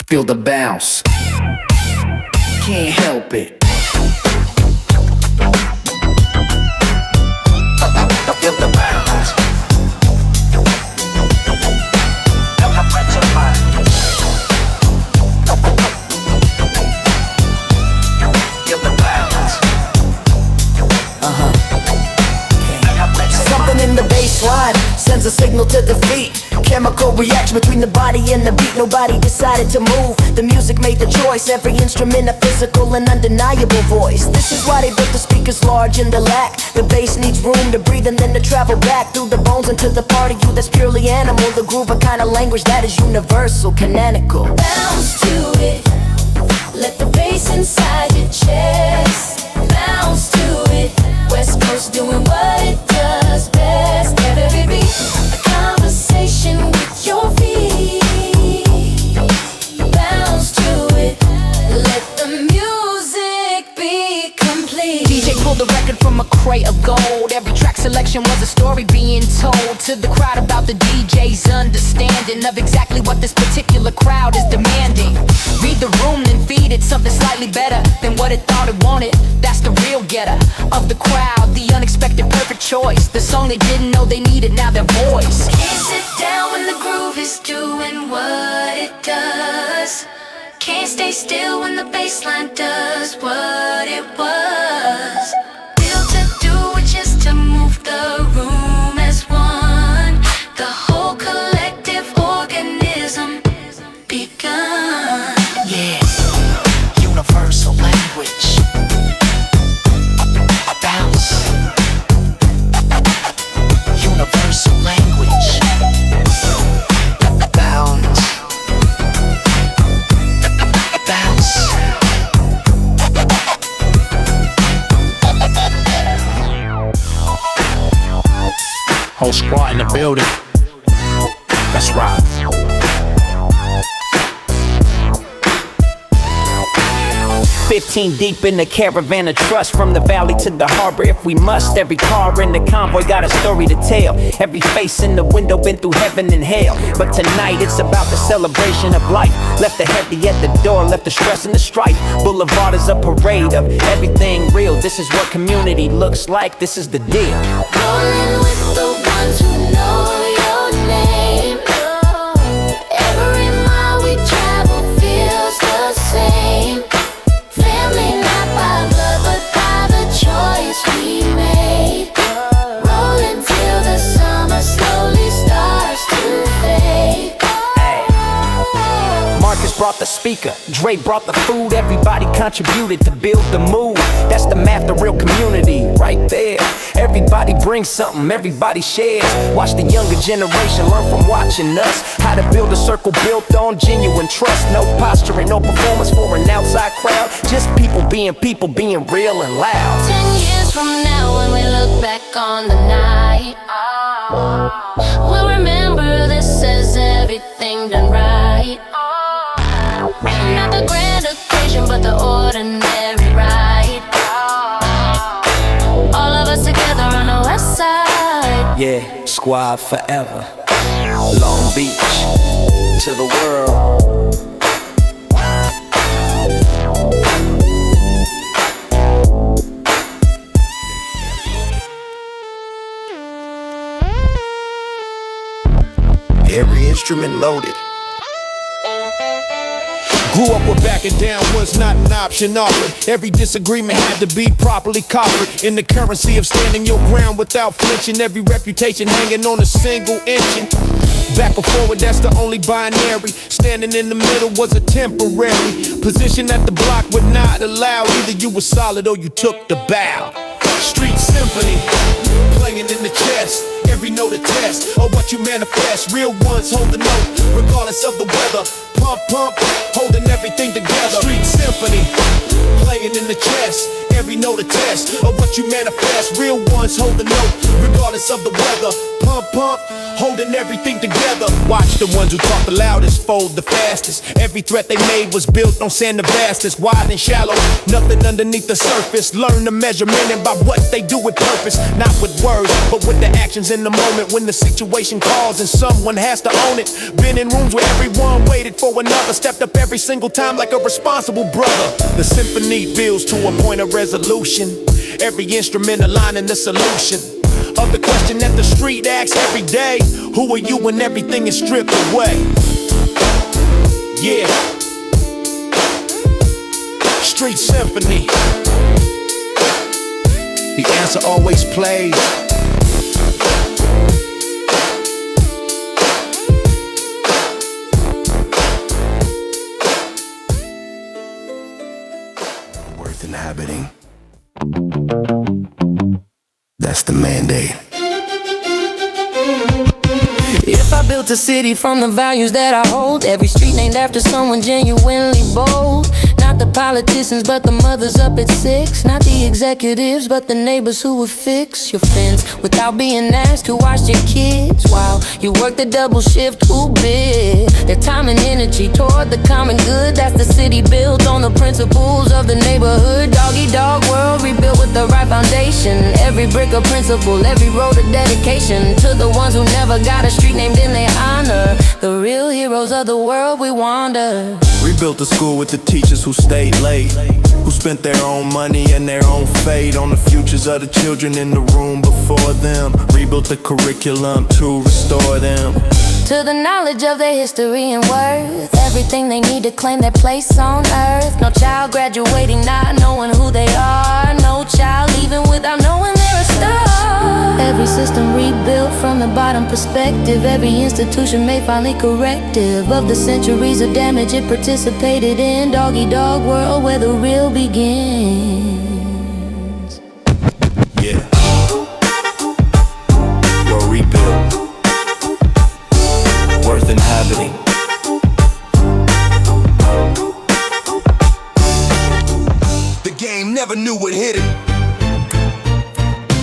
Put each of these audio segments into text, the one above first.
Feel the bounce, can't help it. Feel the bounce. Feel the bounce. Something in the bassline sends a signal to defeat. Chemical reaction between the body and the beat. Nobody decided to move. The music made the choice. Every instrument a physical and undeniable voice. This is why they built the speakers large in the lack. The bass needs room to breathe and then to travel back through the bones into the part of you that's purely animal. The groove, a kind of language that is universal, canonical. Bounce to it. Let the bass inside your chest. Bounce to it. West Coast doing what it does best. Every beat, a conversation with your feet. Bounce to it. Let the music be complete. DJ pulled the record from a crate of gold. Every track selection was a story being told to the crowd about the DJ's understanding of exactly what this particular crowd is demanding. Read the room and feed it something slightly better than what it thought it wanted. That's the real getter of the crowd, the unexpected perfect choice. The song they didn't know they needed, now their voice. Can't sit down when the groove is doing what it does. Can't stay still when the bass line does what it was. Built to do it just to move the room as one. The whole collective organism begun. Yeah, universal language. Bounce. Universal language. Bounce. Bounce. Whole squad in the building. That's right. $15 deep in the caravan of trust, from the valley to the harbor if we must. Every car in the convoy got a story to tell. Every face in the window been through heaven and hell. But tonight it's about the celebration of life. Left the heavy at the door, left the stress and the strife. Boulevard is a parade of everything real. This is what community looks like, this is the deal. Rolling with the ones who know your name. Every mile we travel feels the same. Family not by blood but by the choice we made. Rolling till the summer slowly starts to fade. Marcus brought the speaker, Dre brought the food. Everybody contributed to build the mood. That's the math, the real community, right there. Everybody brings something, everybody shares. Watch the younger generation learn from watching us. How to build a circle built on genuine trust. No posturing, no performance for an outside crowd. Just people being real and loud. 10 years from now when we look back on the night, we'll remember this as everything done right. Not the grand occasion, but the ordinary ride. All of us together on the west side. Yeah, squad forever. Long Beach to the world. Every instrument loaded. Grew up where backing down was not an option offered. Every disagreement had to be properly coffered. In the currency of standing your ground without flinching. Every reputation hanging on a single engine. Back or forward, that's the only binary. Standing in the middle was a temporary position that the block would not allow. Either you were solid or you took the bow. Street symphony, playing in the chest. Every note a test of what you manifest. Real ones hold the note, regardless of the weather. Pump, pump, holding everything together. Street symphony, playing in the chest. Every note a test of what you manifest. Real ones hold the note, regardless of the weather. Pump, pump, holding everything together. Watch the ones who talk the loudest, fold the fastest. Every threat they made was built on sand the vastest. Wide and shallow, nothing underneath the surface. Learn the measurement and by what they do with purpose. Not with words, but with the actions in the moment. When the situation calls and someone has to own it. Been in rooms where everyone waited for another. Stepped up every single time like a responsible brother. The symphony builds to a point of resolution. Every instrument aligning the solution of the question that the street asks every day. Who are you when everything is stripped away? Yeah. Street symphony. The answer always plays. Worth inhabiting. That's the mandate. If I built a city from the values that I hold, every street named after someone genuinely bold. Not the politicians, but the mothers up at 6. Not the executives, but the neighbors who would fix your fence without being asked to watch your kids while you work the double shift. Who bid their time and energy toward the common good? That's the city built on the principles of the neighborhood. Doggy dog world rebuilt with the right foundation. Every brick a principle, every road a dedication to the ones who never got a street named in their honor. The real heroes of the world we wander. We built a school with the teachers who stayed late, who spent their own money and their own fate on the futures of the children in the room before them. Rebuilt the curriculum to restore them to the knowledge of their history and worth. Everything they need to claim their place on earth. No child graduating not knowing who they are. No child leaving without knowing they're a star. Every system rebuilt from the bottom perspective. Every institution made finally corrective of the centuries of damage it participated in. Doggy dog world where the real begins. Yeah. World rebuilt. Worth inhabiting. The game never knew what hit it.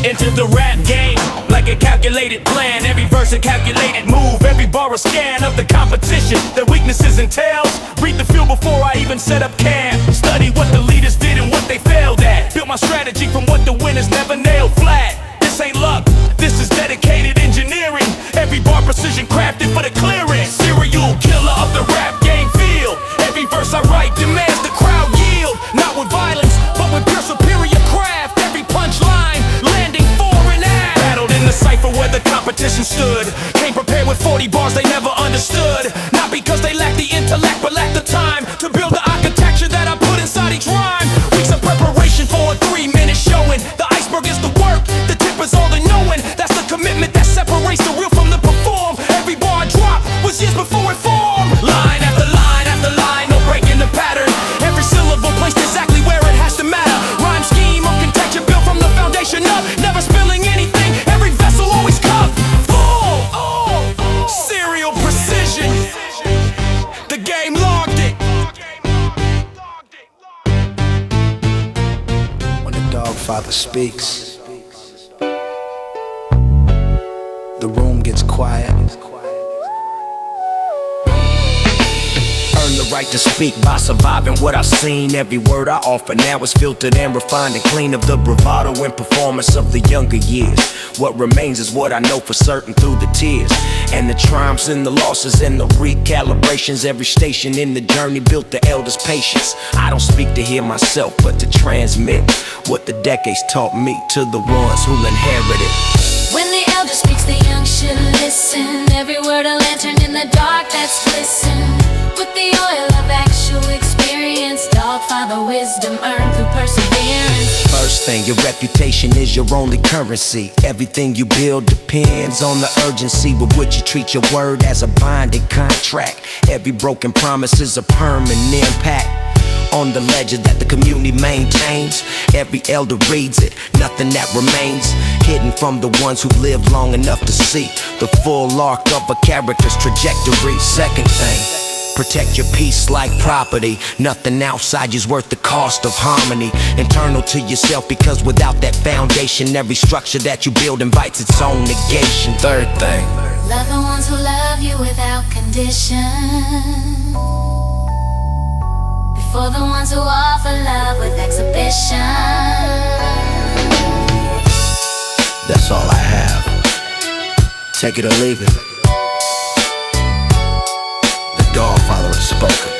Into the rap game like a calculated plan. Every verse a calculated move, every bar a scan of the competition, their weaknesses and tails. Read the field before I even set up camp. Study what the leaders did and what they failed at. Built my strategy from what the winners never nailed flat. This ain't luck, this is dedicated engineering. Every bar precision crafted for the clearance. Serial killer of the rap game field. Every verse I write demands the crowd yield. Not with violence, but with pure superior craft. Every punchline landing fore and aft. Battled in the cypher where the competition stood. Came prepared with 40 bars they never understood. Not because they lacked the intellect, but lacked the time to build the architecture that I put inside each rhyme. Weeks of preparation for a 3-minute showing. The iceberg is the work, the tip is all the knowing. That's the commitment that separates the real from the perform. Every bar I drop was years before it formed. Line after line after line, no breaking the pattern. Every syllable placed exactly where it has to matter. Rhyme scheme, architecture built from the foundation up. Never spilling anything, every vessel always cupped full. Serial precision. The game logged it. When the Doggfather speaks, the room gets quiet. Earn the right to speak by surviving what I've seen. Every word I offer now is filtered and refined and clean of the bravado and performance of the younger years. What remains is what I know for certain through the tears and the triumphs and the losses and the recalibrations. Every station in the journey built the elders' patience. I don't speak to hear myself, but to transmit what the decades taught me to the ones who'll inherit it. When the elder speaks, the young should listen. Every word a lantern in the dark that's glisten. With the oil of actual experience, Doggfather wisdom earned through perseverance. First thing, your reputation is your only currency. Everything you build depends on the urgency with which you treat your word as a binding contract. Every broken promise is a permanent impact on the ledger that the community maintains. Every elder reads it, nothing that remains hidden from the ones who lived long enough to see the full arc of a character's trajectory. Second thing, Protect your peace like property. Nothing outside you's worth the cost of harmony. Internal to yourself, because without that foundation, every structure that you build invites its own negation. Third thing, love the ones who love you without condition, before the ones who offer love with exhibition. that's all I have. Take it or leave it. The Doggfather has spoken.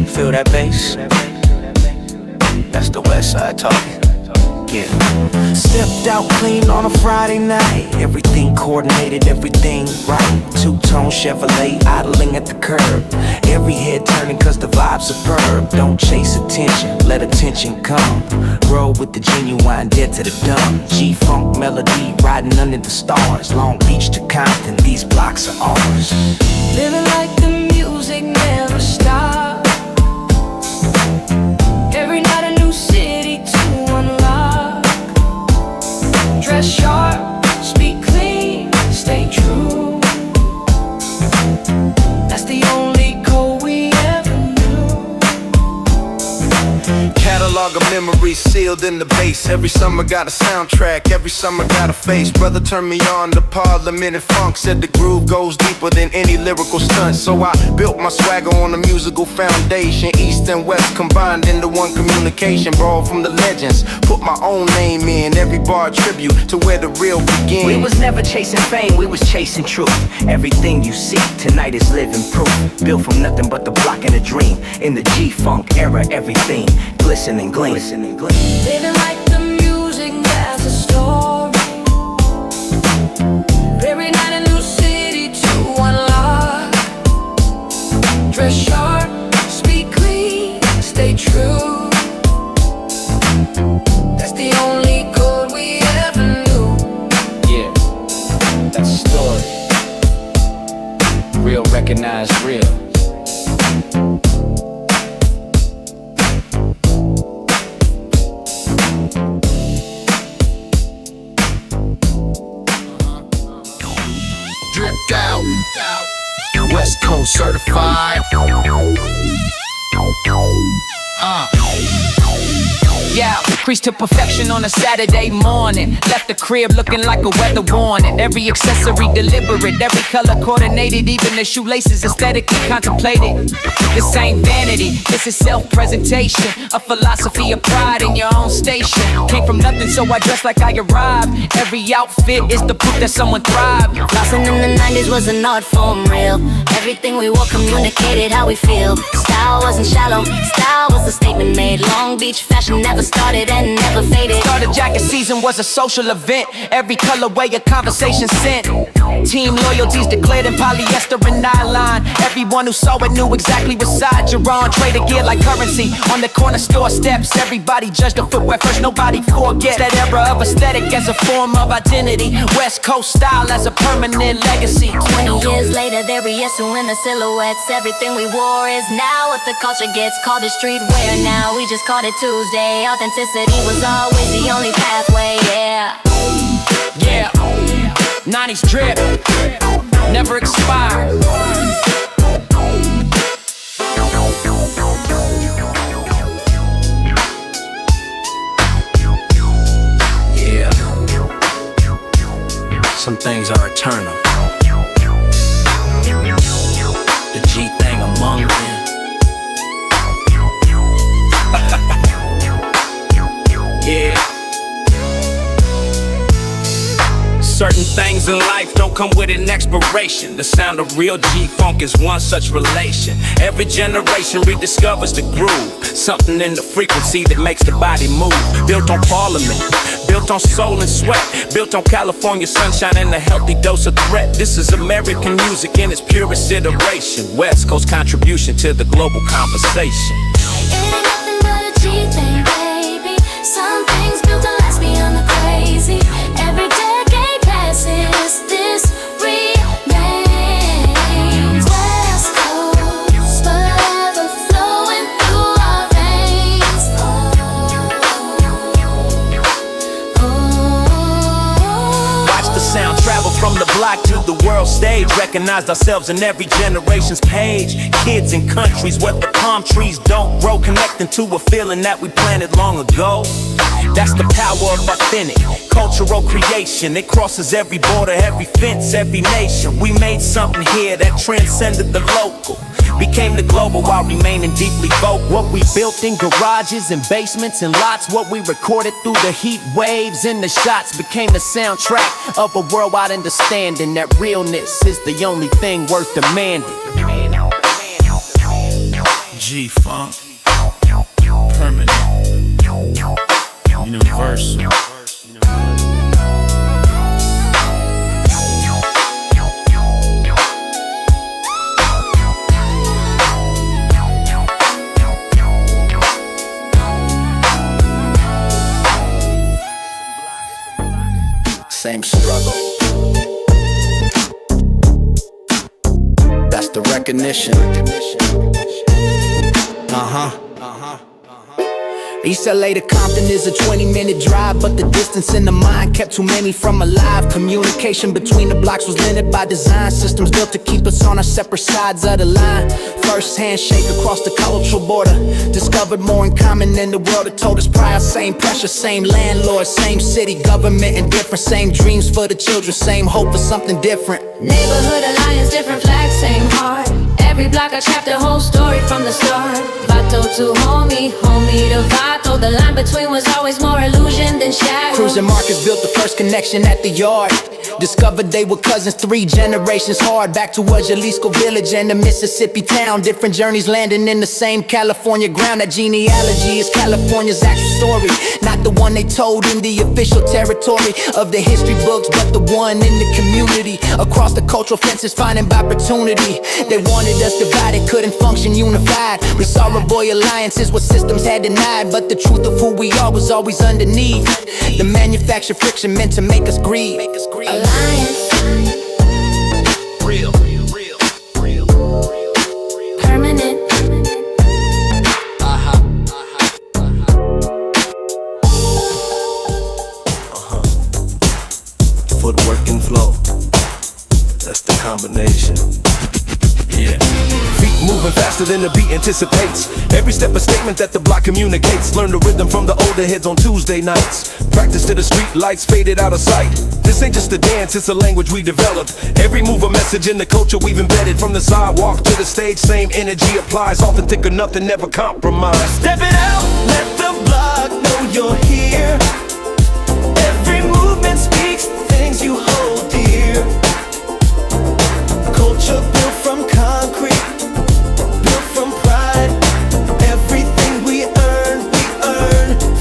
Feel that bass? That's the West Side talking. Yeah. Stepped out clean on a Friday night. Everything coordinated, everything right. Two-tone Chevrolet idling at the curb. Every head turning cause the vibe's superb. Don't chase attention, let attention come. Roll with the genuine, dead to the dumb. G-funk melody riding under the stars. Long Beach to Compton, these blocks are ours. Living like the music never stops. Every night a new city to unlock. Dress sharp, speak clean, stay true. That's the only code we ever knew. Catalog of memories sealed in the base. Every summer got a soundtrack, every summer got a face. Brother turned me on to Parliament and Funk. Said the groove goes deeper than any lyrical stunt. So I built my swagger on a musical foundation. East and West combined into one communication. Borrowed from the legends, put my own name in. Every bar tribute to where the real begins. We was never chasing fame, we was chasing truth. Everything you see tonight is living proof. Built from nothing but the block and a dream. In the G-funk era, everything glisten and gleam. Living like the music has a story. Every night a new city to unlock. Dress sharp, speak clean, stay true. That's the only code we ever knew. Yeah, that's a story. Real recognized real. Dripped out, West Coast certified. Yeah, creased to perfection on a Saturday morning. Left the crib looking like a weather warning. Every accessory deliberate, every color coordinated. Even the shoelaces aesthetically contemplated. This ain't vanity, this is self-presentation. A philosophy of pride in your own station. Came from nothing, so I dress like I arrived. Every outfit is the proof that someone thrived. Flossin in the 90s was an art form, real. Everything we wore communicated how we feel. Style wasn't shallow, style was a statement made. Long Beach fashion never started and never faded. Starter jacket season was a social event. Every colorway a conversation sent. Team loyalties declared in polyester and nylon. Everyone who saw it knew exactly what side you're on. Traded gear like currency on the corner store steps. Everybody judged the footwear first, nobody forgets that era of aesthetic as a form of identity. West Coast style as a permanent legacy. 20 years later, they're re-issuing the silhouettes. Everything we wore is now what the culture gets. Called it streetwear now, we just called it Tuesday. Authenticity was always the only pathway, yeah. Yeah, 90s drip, never expired. Yeah, some things are eternal. The G Thang among them. Yeah. Certain things in life don't come with an expiration. The sound of real G-funk is one such relation. Every generation rediscovers the groove. Something in the frequency that makes the body move. Built on Parliament, built on soul and sweat. Built on California sunshine and a healthy dose of threat. This is American music in its purest iteration. West Coast contribution to the global conversation. It ain't nothing but a G-thing, baby. Some things built to last beyond the crazy. Every decade passes, this remains. West Coast, forever flowing through our veins. Watch the travel from the block to the world stage. Recognized ourselves in every generation's page. Kids in countries where the palm trees don't grow, connecting to a feeling that we planted long ago. That's the power of authentic cultural creation. It crosses every border, every fence, every nation. We made something here that transcended the local, became the global while remaining deeply vocal. What we built in garages and basements and lots, what we recorded through the heat waves and the shots, became the soundtrack of a worldwide understanding that realness is the only thing worth demanding. G-Funk, permanent, universal. Same struggle. That's the recognition. East LA to Compton is a 20-minute drive, but the distance in the mind kept too many from alive. Communication between the blocks was limited by design. Systems built to keep us on our separate sides of the line. First handshake across the cultural border. Discovered more in common than the world had told us prior. Same pressure, same landlord, same city government, and different. Same dreams for the children, same hope for something different. Neighborhood alliance, different flags, same heart. Every block a chapter, whole story from the start. Vato to homie, homie to Vato. The line between was always more illusion than shadow. Cruz and Marcus built the first connection at the yard. Discovered they were cousins 3 generations hard. Back to Jalisco village and the Mississippi town. Different journeys landing in the same California ground. That genealogy is California's actual story, not the one they told in the official territory of the history books, but the one in the community. Across the cultural fences, finding opportunity. They wanted us divided, couldn't function unified. We saw a boy alliances, what systems had denied, but the truth of who we are was always underneath. The manufactured friction meant to make us greed. Alliance. Real. Permanent. Footwork and flow. That's the combination. Yeah. Feet moving faster than the beat anticipates. Every step a statement that the block communicates. Learn the rhythm from the older heads on Tuesday nights. Practice till the street lights faded out of sight. This ain't just a dance, it's a language we developed. Every move a message in the culture we've embedded. From the sidewalk to the stage, same energy applies. Authentic or nothing, never compromise. Step it out, let the block know you're here. Every movement speaks the things you hold dear. Culture built from concrete, built from pride. Everything we earn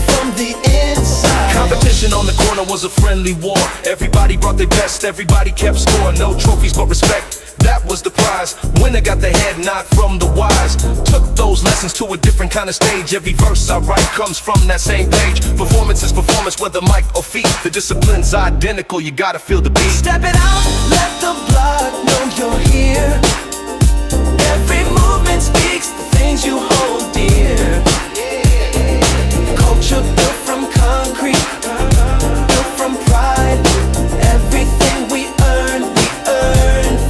from the inside. Competition on the corner was a friendly war. Everybody brought their best, everybody kept score. No trophies but respect, that was the prize. Winner got the head nod from the wise. Took those lessons to a different kind of stage. Every verse I write comes from that same page. Performance is performance, whether mic or feet. The discipline's identical, you gotta feel the beat. Step it out, let the block know you're here. Every movement speaks the things you hold dear. Culture built from concrete, built from pride. Everything we earn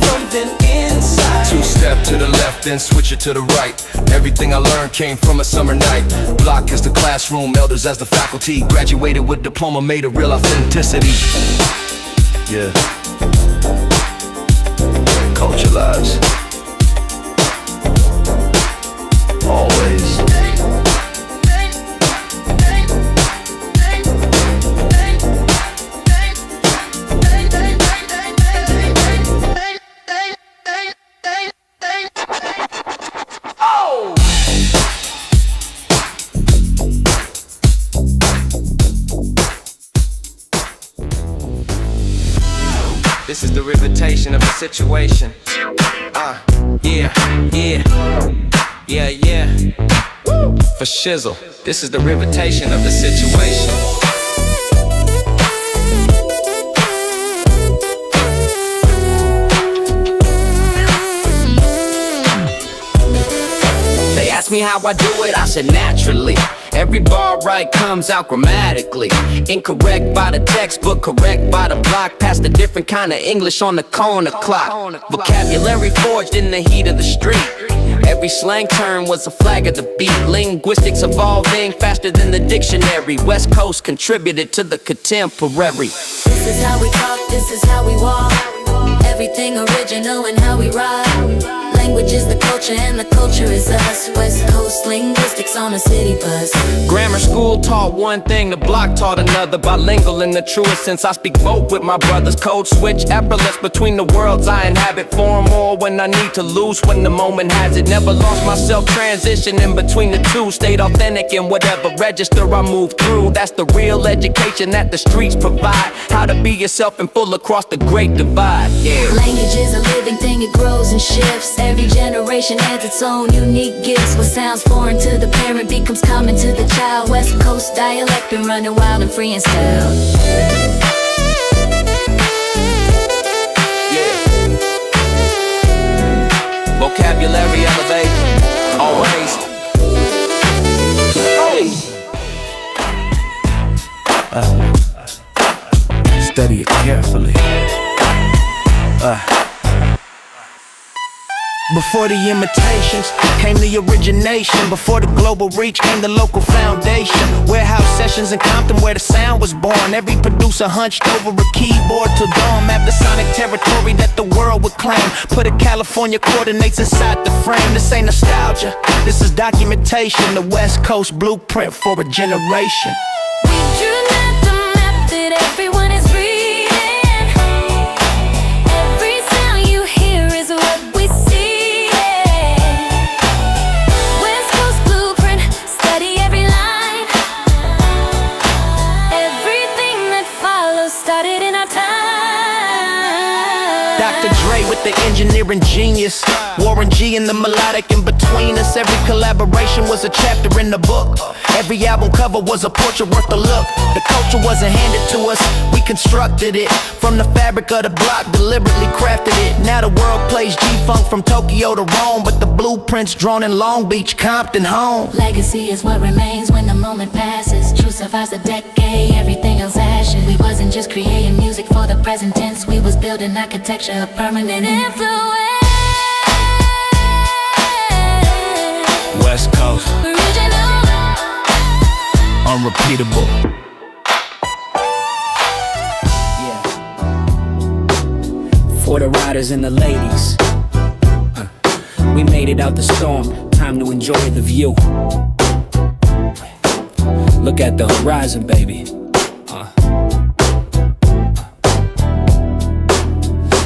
from the inside. 2-step to the left, then switch it to the right. Everything I learned came from a summer night. Block as the classroom, elders as the faculty. Graduated with diploma, made a real authenticity. Yeah. Culture lives. Always. This is the reputation of the situation. Yeah. For shizzle, this is the reputation of the situation. They ask me how I do it, I said naturally. Every bar right comes out grammatically. Incorrect by the textbook, correct by the block. Past a different kind of English on the corner clock. Vocabulary forged in the heat of the street. Every slang term was a flag of the beat. Linguistics evolving faster than the dictionary. West Coast contributed to the contemporary. This is how we talk, this is how we walk. Everything original and how we ride. Language is the culture and the culture is us. West Coast linguistics on a city bus. Grammar school taught one thing, the block taught another. Bilingual in the truest sense, I speak both with my brothers. Code switch, effortless between the worlds I inhabit. Form more when I need to lose, when the moment has it. Never lost myself, transitioning between the two. Stayed authentic in whatever register I move through. That's the real education that the streets provide. How to be yourself and full across the great divide. Yeah. Language is a living thing, it grows and shifts. Every generation adds its own unique gifts. What sounds foreign to the parent becomes common to the child. West Coast dialect been running wild and free in style. Yeah. Vocabulary elevate, always. Hey. Study it carefully. Before the imitations came the origination. Before the global reach came the local foundation. Warehouse sessions in Compton where the sound was born. Every producer hunched over a keyboard till dawn. Mapped the sonic territory that the world would claim. Put a California coordinates inside the frame. This ain't nostalgia, this is documentation. The West Coast blueprint for a generation. We drew not the map that everyone is reading. Every sound you hear is what we see. Dre with the engineering genius, Warren G and the melodic in between us. Every collaboration was a chapter in the book. Every album cover was a portrait worth a look. The culture wasn't handed to us, we constructed it. From the fabric of the block, deliberately crafted it. Now the world plays G-Funk from Tokyo to Rome, but the blueprint's drawn in Long Beach, Compton home. Legacy is what remains when the moment passes. Truth survives the decade, everything else ashes. We wasn't just creating music for the present tense, we was building architecture of permanent influence. West Coast, Original, unrepeatable. For the riders and the ladies, we made it out the storm. Time to enjoy the view. Look at the horizon, baby.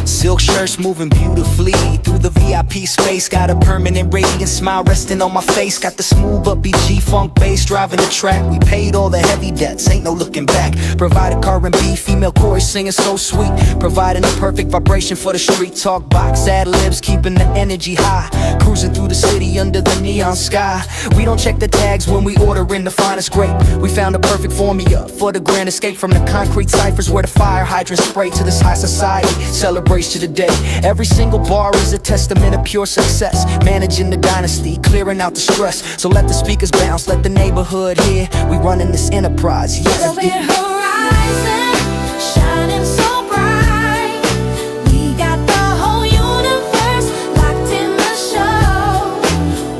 Silk shirts moving beautifully through the VIP space. Got a permanent radiant smile resting on my face. Got the smooth upbeat G-funk bass driving the track. We paid all the heavy debts, ain't no looking back. Provided R&B, female chorus singing so sweet. Providing the perfect vibration for the street talk box. Ad-libs keeping the energy high. Cruising through the city under the neon sky. We don't check the tags when we order in the finest grape. We found the perfect formula for the grand escape from the concrete ciphers where the fire hydrants spray to this high society celebration today. Every single bar is a testament of pure success. Managing the dynasty, clearing out the stress. So let the speakers bounce, let the neighborhood hear. We running this enterprise, yes. the big horizon, shining so bright. We got the whole universe locked in the show.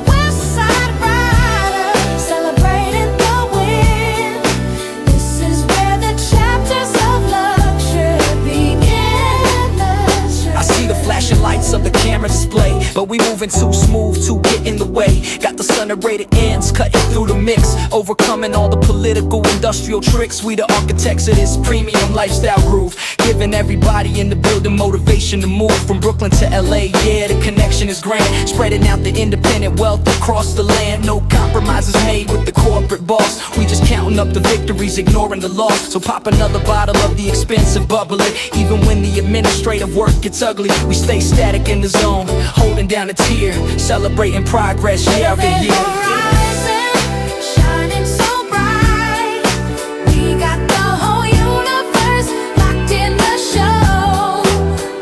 West Side Rider, celebrating the win. This is where the chapters of luxury begin. I see the flashing lights of the camera display, but we moving too smooth to get in the way. Got the sun-rated ends cutting through the mix, overcoming all the political industrial tricks. We the architects of this premium lifestyle groove, giving everybody in the building motivation to move from Brooklyn to LA. Yeah, the connection is grand, spreading out the independent wealth across the land. No compromises made with the corporate boss. We just counting up the victories, ignoring the loss. So pop another bottle of the expensive bubbly. Even when the administrative work gets ugly, we stay static in the zone, holding down a tear, celebrating progress year after year. Horizon, shining so bright. We got the whole universe locked in the show.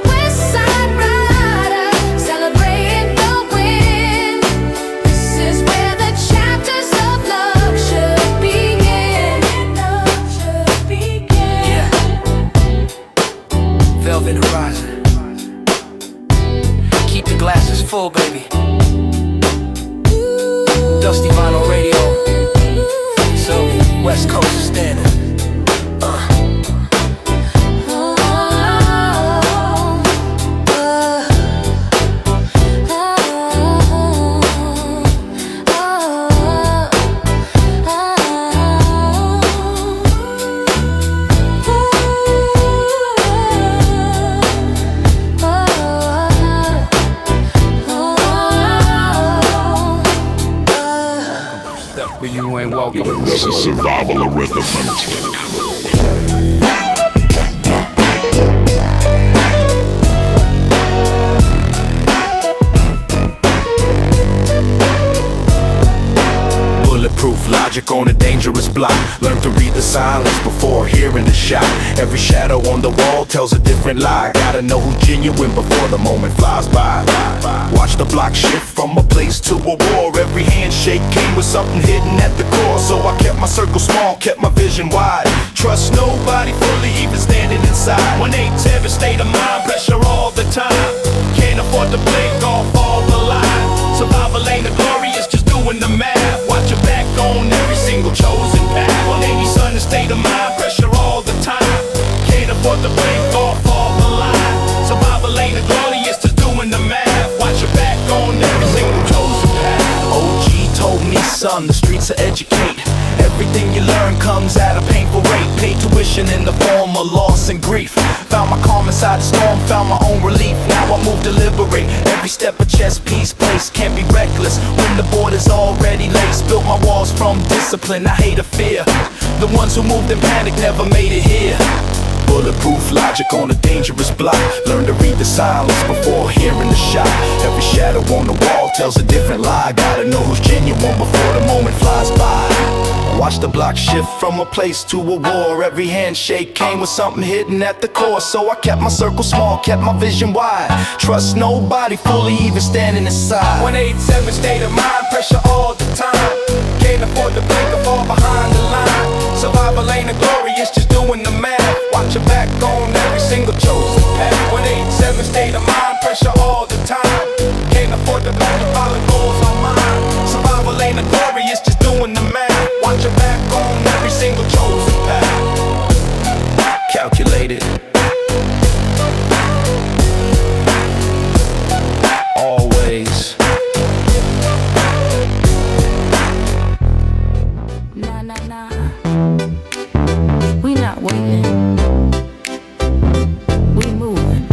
West Side Rider, celebrating the win. This is where the chapters of luxury velvet horizon. Keep the glasses full, baby. Dusty vinyl radio. So West Coast is standing. You ain't welcome. This is survival arithmetic. Bulletproof logic on a dangerous block. Learn to read the silence before hearing the shot. Every shadow on the wall tells a different lie. Gotta know who's genuine before the moment flies by. Watch the block shift from a place to a war. Every handshake came with something hidden at the core. So I kept my circle small, kept my vision wide. Trust nobody fully, even standing inside. 187 state of mind, pressure all the time. Can't afford to play golf all the line. Survival ain't a glory, it's just doing the math. Watch your back on every single chosen path. 180 sun, a state of mind, pressure all the time. Can't afford to play golf all the line. Survival ain't a glory, it's just doing the math. Watch your back on every single chosen path. OG told me, son, the streets are educate. Everything you learn comes at a painful rate. Paid tuition in the form of loss and grief. Found my calm inside the storm, found my own relief. Now I move to liberate. Every step a chess piece placed. Can't be reckless when the board is already laced. Built my walls from discipline, I hate a fear. The ones who moved in panic never made it here. Bulletproof logic on a dangerous block. Learn to read the silence before hearing the shot. Every shadow on the wall tells a different lie. Gotta know who's genuine before the moment flies by. Watch the block shift from a place to a war. Every handshake came with something hidden at the core. So I kept my circle small, kept my vision wide. Trust nobody fully, even standing aside. 187 state of mind, pressure all the time. Can't afford to blink or fall behind the line. Survival ain't a glory, it's just doing the math. Watch your back on every single chosen path. 187 state of mind, pressure all the time. Can't afford to back the follow goals on mine. Survival ain't a glory, it's just doing the math. Watch your back on every single chosen path. Calculated. Always. Nah. We not waiting. We moving.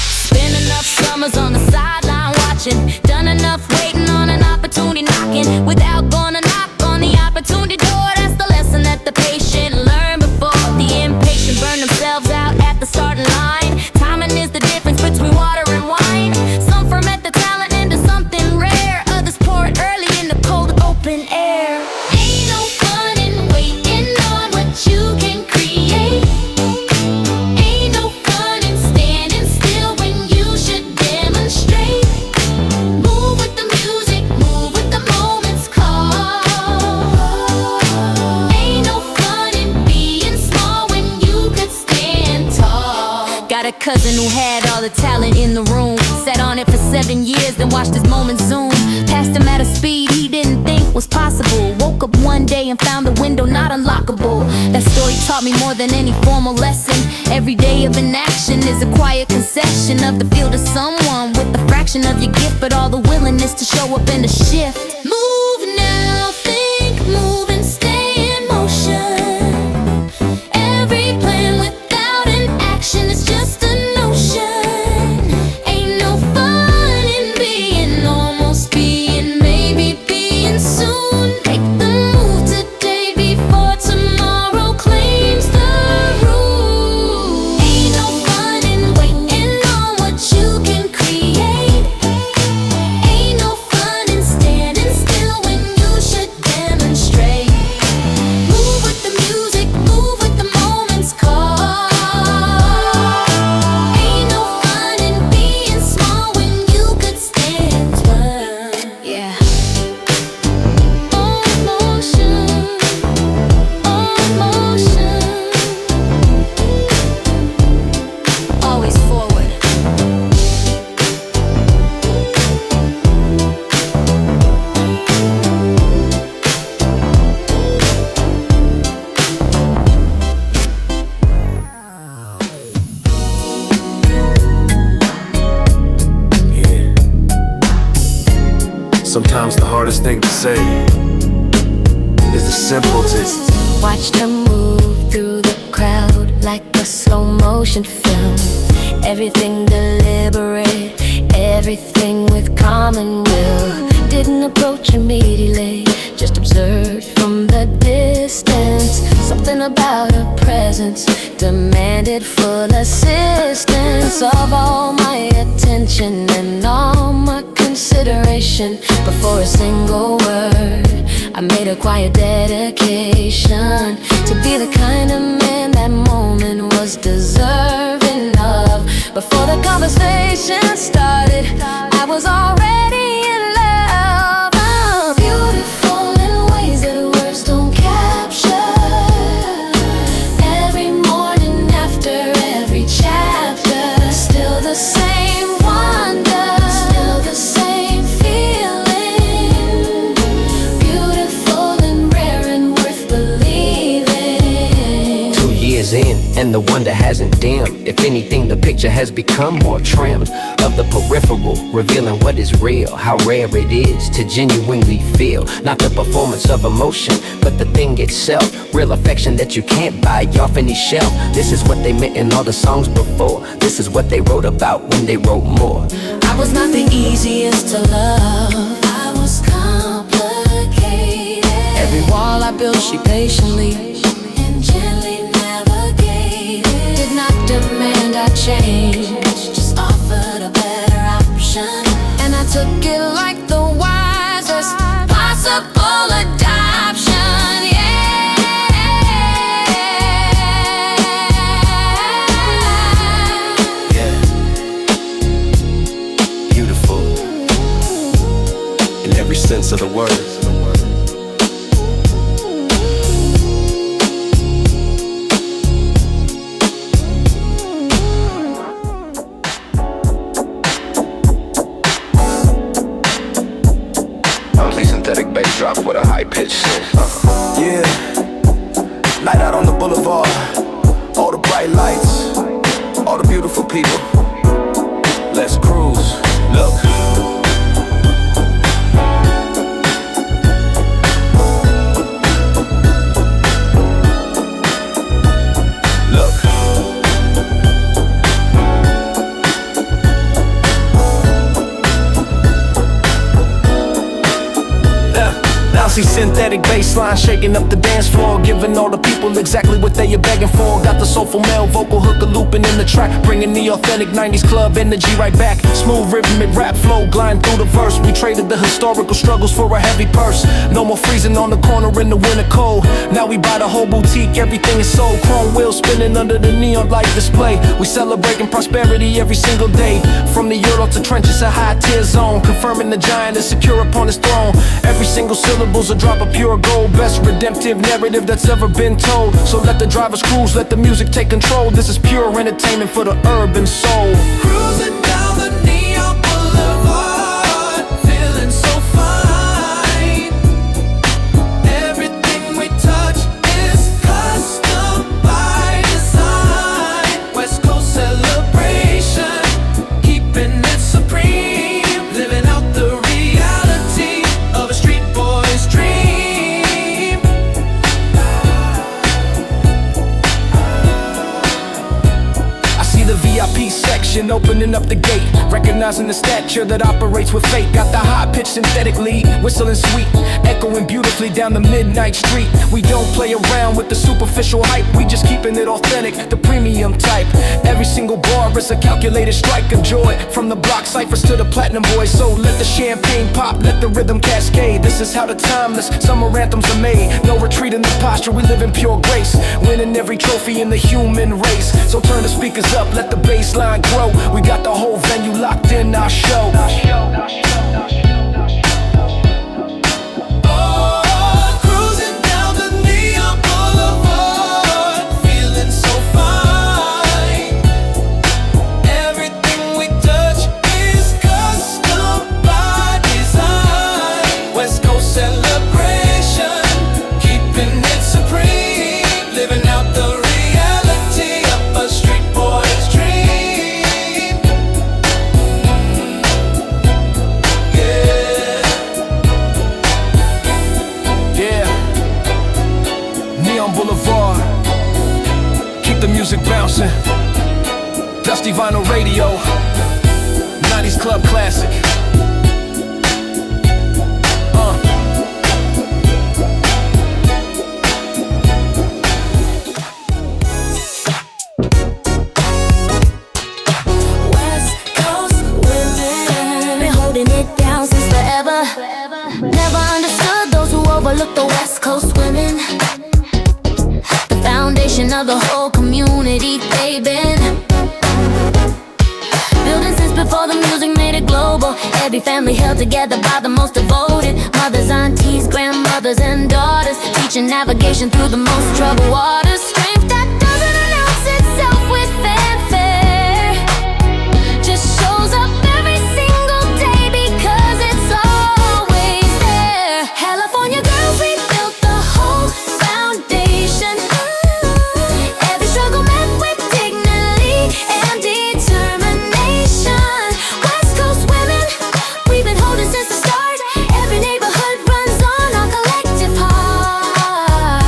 Spend enough summers on the sideline watching. Done enough waiting on an opportunity knocking. Without gonna knock on the opportunity door. That's the lesson that the patient learn before the impatient burn themselves out at the starting line. Timing is the difference between water and wine. Some ferment the talent into something rare. Others pour it early in the cold open air. Ain't no fun in waiting on what you can create. Ain't no fun in standing still when you should demonstrate. Move with the music, move with the moment's call. Ain't no fun in being small when you could stand tall. Got a cousin who had all the talent in the room. Sat on it for 7 years, then watched his moment zoom. Passed him at a speed he didn't think was possible. Woke up one day and found the window not unlockable. That story taught me more than any formal lesson. Every day of inaction is a quiet concession of the field of someone with a fraction of your gift, but all the willingness to show up and to shift. Move now, think, move and stay in motion. Every plan without an action is just a notion. Ain't no fun in being almost being, maybe being soon. Make the move today before tomorrow claims the rule. Ain't no fun in waiting on what you can create. Ain't no fun in standing Sometimes the hardest thing to say is the simple things. Watched her move through the crowd like a slow motion film. Everything deliberate, everything with common will. Didn't approach immediately, just observed from the distance. Something about her presence demanded full assistance of all my attention and all my consideration. Before a single word, I made a quiet dedication to be the kind of man that moment was deserving of. Before the conversation started, I was already in love. Beautiful in ways that words don't capture. Every morning after every chapter, still the same wonder, still the same feeling. Beautiful and rare and worth believing. 2 years in, and the wonder hasn't dimmed. If anything, the picture has become more trimmed. Of the peripheral, revealing what is real. How rare it is to genuinely feel. Not the performance of emotion, but the thing itself. Real affection that you can't buy off any shelf. This is what they meant in all the songs before. This is what they wrote about when they wrote more. I was not the easiest to love, I was complicated. Every wall I built, she patiently and gently navigated. did not demand I change, Just offered a better option. and I took it like the wisest possible adoption. Yeah. Beautiful in every sense of the word. Synthetic bass drop with a high-pitched synth. Yeah, night out on the boulevard, all the bright lights, all the beautiful people. Let's cruise. Look. See synthetic bassline shaking up the dance floor, giving all the people exactly what they are begging for. Got the soulful male vocal hooker looping in the track, bringing the authentic 90s club energy right back. Smooth rhythmic rap flow gliding through the verse. We traded the historical struggles for a heavy purse. No more freezing on the corner in the winter cold. Now we buy the whole boutique, everything is sold. Chrome wheels spinning under the neon light display. We celebrating prosperity every single day. From the Euro to trenches, a high tier zone, confirming the giant is secure upon his throne. Every single syllable's a drop of pure gold. Best redemptive narrative that's ever been told. So let the drivers cruise, let the music take control. This is pure entertainment for the urban soul. Cruising down the neon boulevard, feeling so fine. Everything we touch is custom by design. West Coast celebration, keeping it supreme. Living out the reality of a street boy's dream. VIP section opening up the gate, recognizing the stature that operates with fate. Got the high-pitched synthetic lead, whistling sweet, echoing beautifully down the midnight street. We don't play around with the superficial hype, we just keeping it authentic, the premium type. Every single bar is a calculated strike of joy, from the block ciphers to the platinum boys. So let the champagne pop, let the rhythm cascade. This is how the timeless summer anthems are made. No retreat in the posture, we live in pure grace, winning every trophy in the human race. So turn the speakers up, let the bass line grow. We got the whole venue locked in our show. Oh, cruising down the neon boulevard, feeling so fine. Everything we touch is custom by design. West Coast celebration, keeping it supreme. Living out the reality of a street boy's dream. Dusty vinyl radio, 90s club classic. West Coast women been holding it down since forever. Never understood those who overlook the West Coast women. The foundation of the whole community they've been building since before the music made it global. Every family held together by the most devoted mothers, aunties, grandmothers, and daughters, teaching navigation through the most troubled waters. Strength that doesn't announce itself with fanfare, just shows up every single day because it's always there. California girls, we built the whole foundation. Every struggle met with dignity and determination. West Coast women, we've been holding since the start. Every neighborhood runs on our collective heart.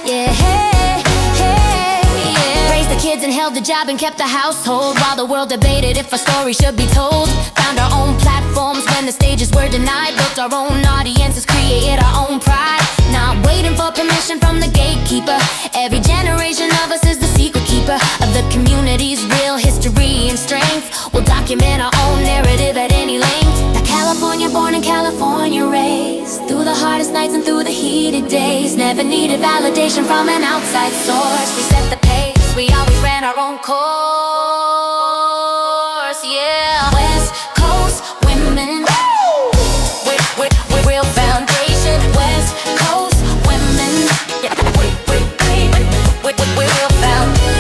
Yeah, hey, hey, yeah. Raised the kids and held the job and kept the household while the world debated if a story should be told. Found our own platforms when the stages were denied. Built our own audiences, created our own pride. Not waiting for permission from the gatekeeper. Every generation of us is the secret keeper of the community's real history and strength. We'll document our own narrative at any length. Like California born and California raised, through the hardest nights and through the heated days. Never needed validation from an outside source. We set the pace, we always ran our own course. Yeah, West Coast women, with real foundation. West Coast women, yeah, with real foundation.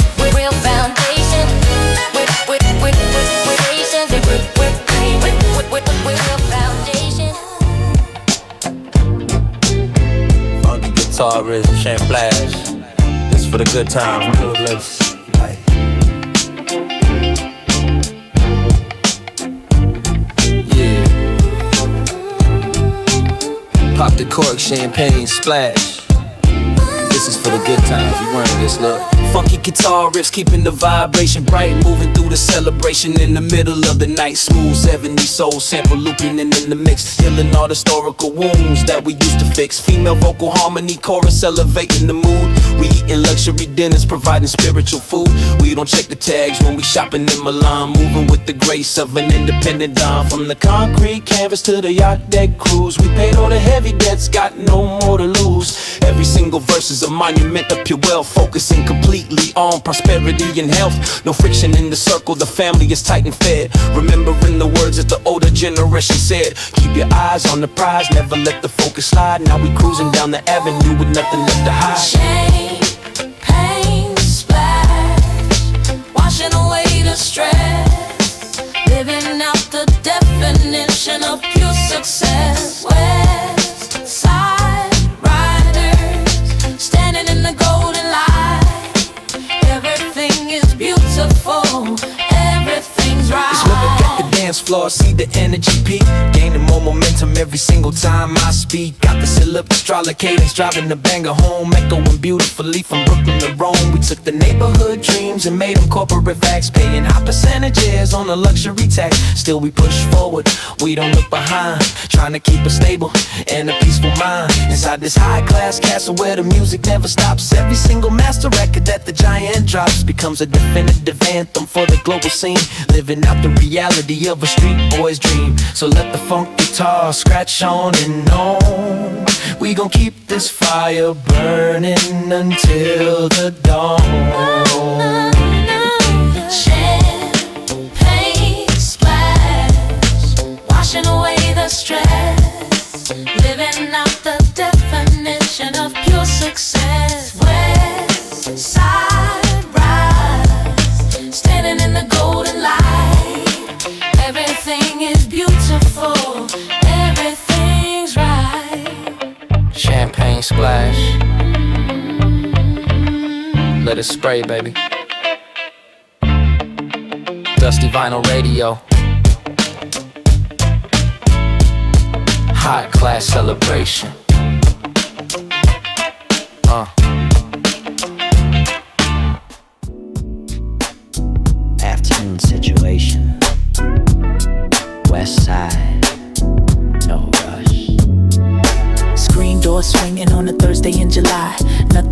With real foundation. With real foundation. Funky guitarist, Champ Flash. This for the good times. Yeah. Pop the cork, champagne splash. This is for the good times. You wearing this, look. Funky guitar riffs, keeping the vibration bright. Moving through the celebration in the middle of the night. Smooth 70s soul sample looping in the mix. Healing all the historical wounds that we used to fix. Female vocal harmony, chorus elevating the mood. We eating luxury dinners, providing spiritual food. We don't check the tags when we shopping in Milan. Moving with the grace of an independent dime. From the concrete canvas to the yacht deck cruise. We paid all the heavy debts, got no more to lose. Every single verse is a monument of pure wealth. Focusing completely on prosperity and health. No friction in the circle, the family is tight and fed. Remembering the words that the older generation said. Keep your eyes on the prize, never let the focus slide. Now we cruising down the avenue with nothing left to hide. Champagne splash, washing away the stress. Living out the definition of pure success. West side riders, standing in the golden light. Everything is beautiful, everything's right. Just look at the dance floor, see the energy peak. Gaining more momentum every single time I speak. Got the syllable, astrology cadence, driving the banger home. Echoing beautifully from Brooklyn to Rome. We took the neighborhood dreams and made them corporate facts. Paying high percentages on a luxury tax. Still we push forward, we don't look behind. Trying to keep us stable and a peaceful mind. Inside this high class castle where the music never stops. Every single master record that the giant drops becomes a definitive anthem for the global scene. Living out the reality of a street boy's dream. So let the funk guitar scratch on and on. We gon' keep this fire burning until the dawn. Champagne splash, washing away the stress. Living out the definition of pure success. West side rise, standing in the golden light. Everything is beautiful, everything's right. Champagne splash. Let it spray, baby. Dusty vinyl radio. High class celebration.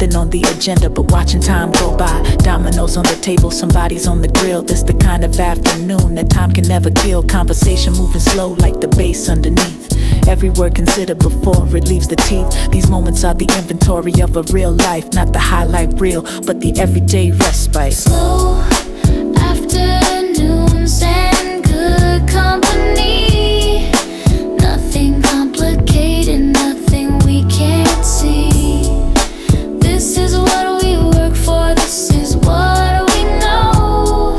nothing on the agenda but watching time go by. Dominoes on the table, somebody's on the grill. This the kind of afternoon that time can never kill. Conversation moving slow like the bass underneath. Every word considered before it leaves the teeth. These moments are the inventory of a real life, not the highlight reel, but the everyday respite. Slow afternoons and good company. Nothing complicated, nothing we can't see. This is what we work for, this is what we know.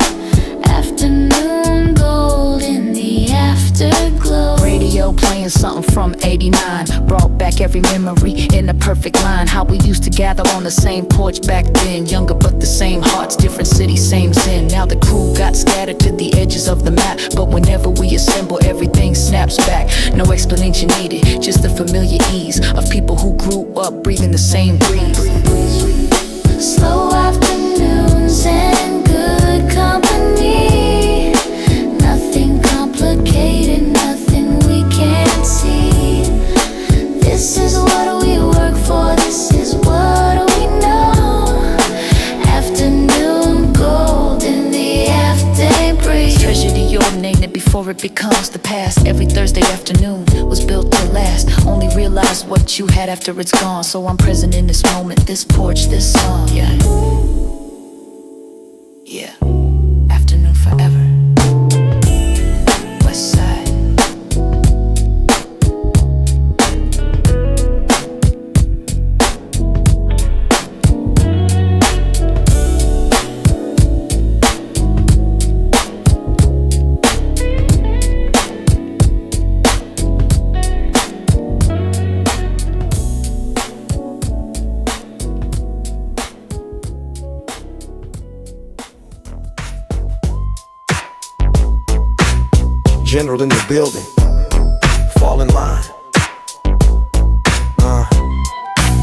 Afternoon gold in the afterglow. Radio playing something from 89, brought back every memory in a perfect line. How we used to gather on the same porch back then, younger but the same hearts, different cities, same sin. Now the crew got scattered to the edges of the map, but whenever we assemble, everything snaps back. No explanation needed, just the familiar ease of people who grew up breathing the same breeze. Slow afternoons and good company. Nothing complicated, nothing we can't see. This is what we work for, this is what we know. Afternoon gold in the after breeze. Treasure the ordinated before it becomes the past. Every Thursday afternoon was built to last. Only realize what you had after it's gone. So I'm present in this moment, this porch, this song. Yeah. Yeah. Afternoon forever. West side. General in the building, fall in line.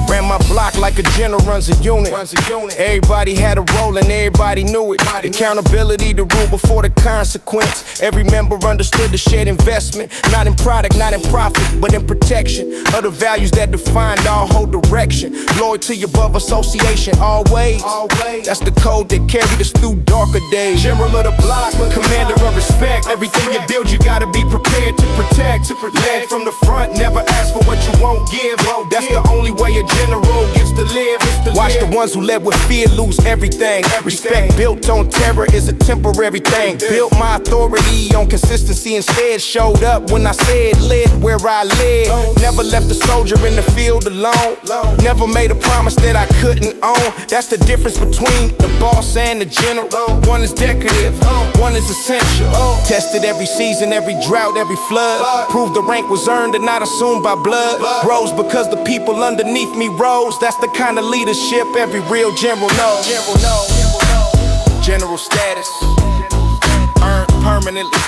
Ran my block like a general runs a unit. Everybody had a role and everybody knew it. Accountability, the rule before the consequence. Every member understood the shared investment, not in product, not in profit, but in protection of the values that defined our whole direction. Loyalty above association, always. That's the code that carried us through darker days. General of the block, commander of respect. Everything you build, you gotta be prepared to protect. Led from the front, never ask for what you won't give. That's the only way a general gets to live. Watch the ones who led with fear lose everything. Respect built on terror is a temporary thing. Built my authority on consistency, instead showed up when I said lit where I live. Never left a soldier in the field alone. Never made a promise that I couldn't own. That's the difference between the boss and the general. One is decorative, one is essential. Tested every season, every drought, every flood. Proved the rank was earned and not assumed by blood. Rose because the people underneath me rose. That's the kind of leadership every real general knows. General status earned permanently.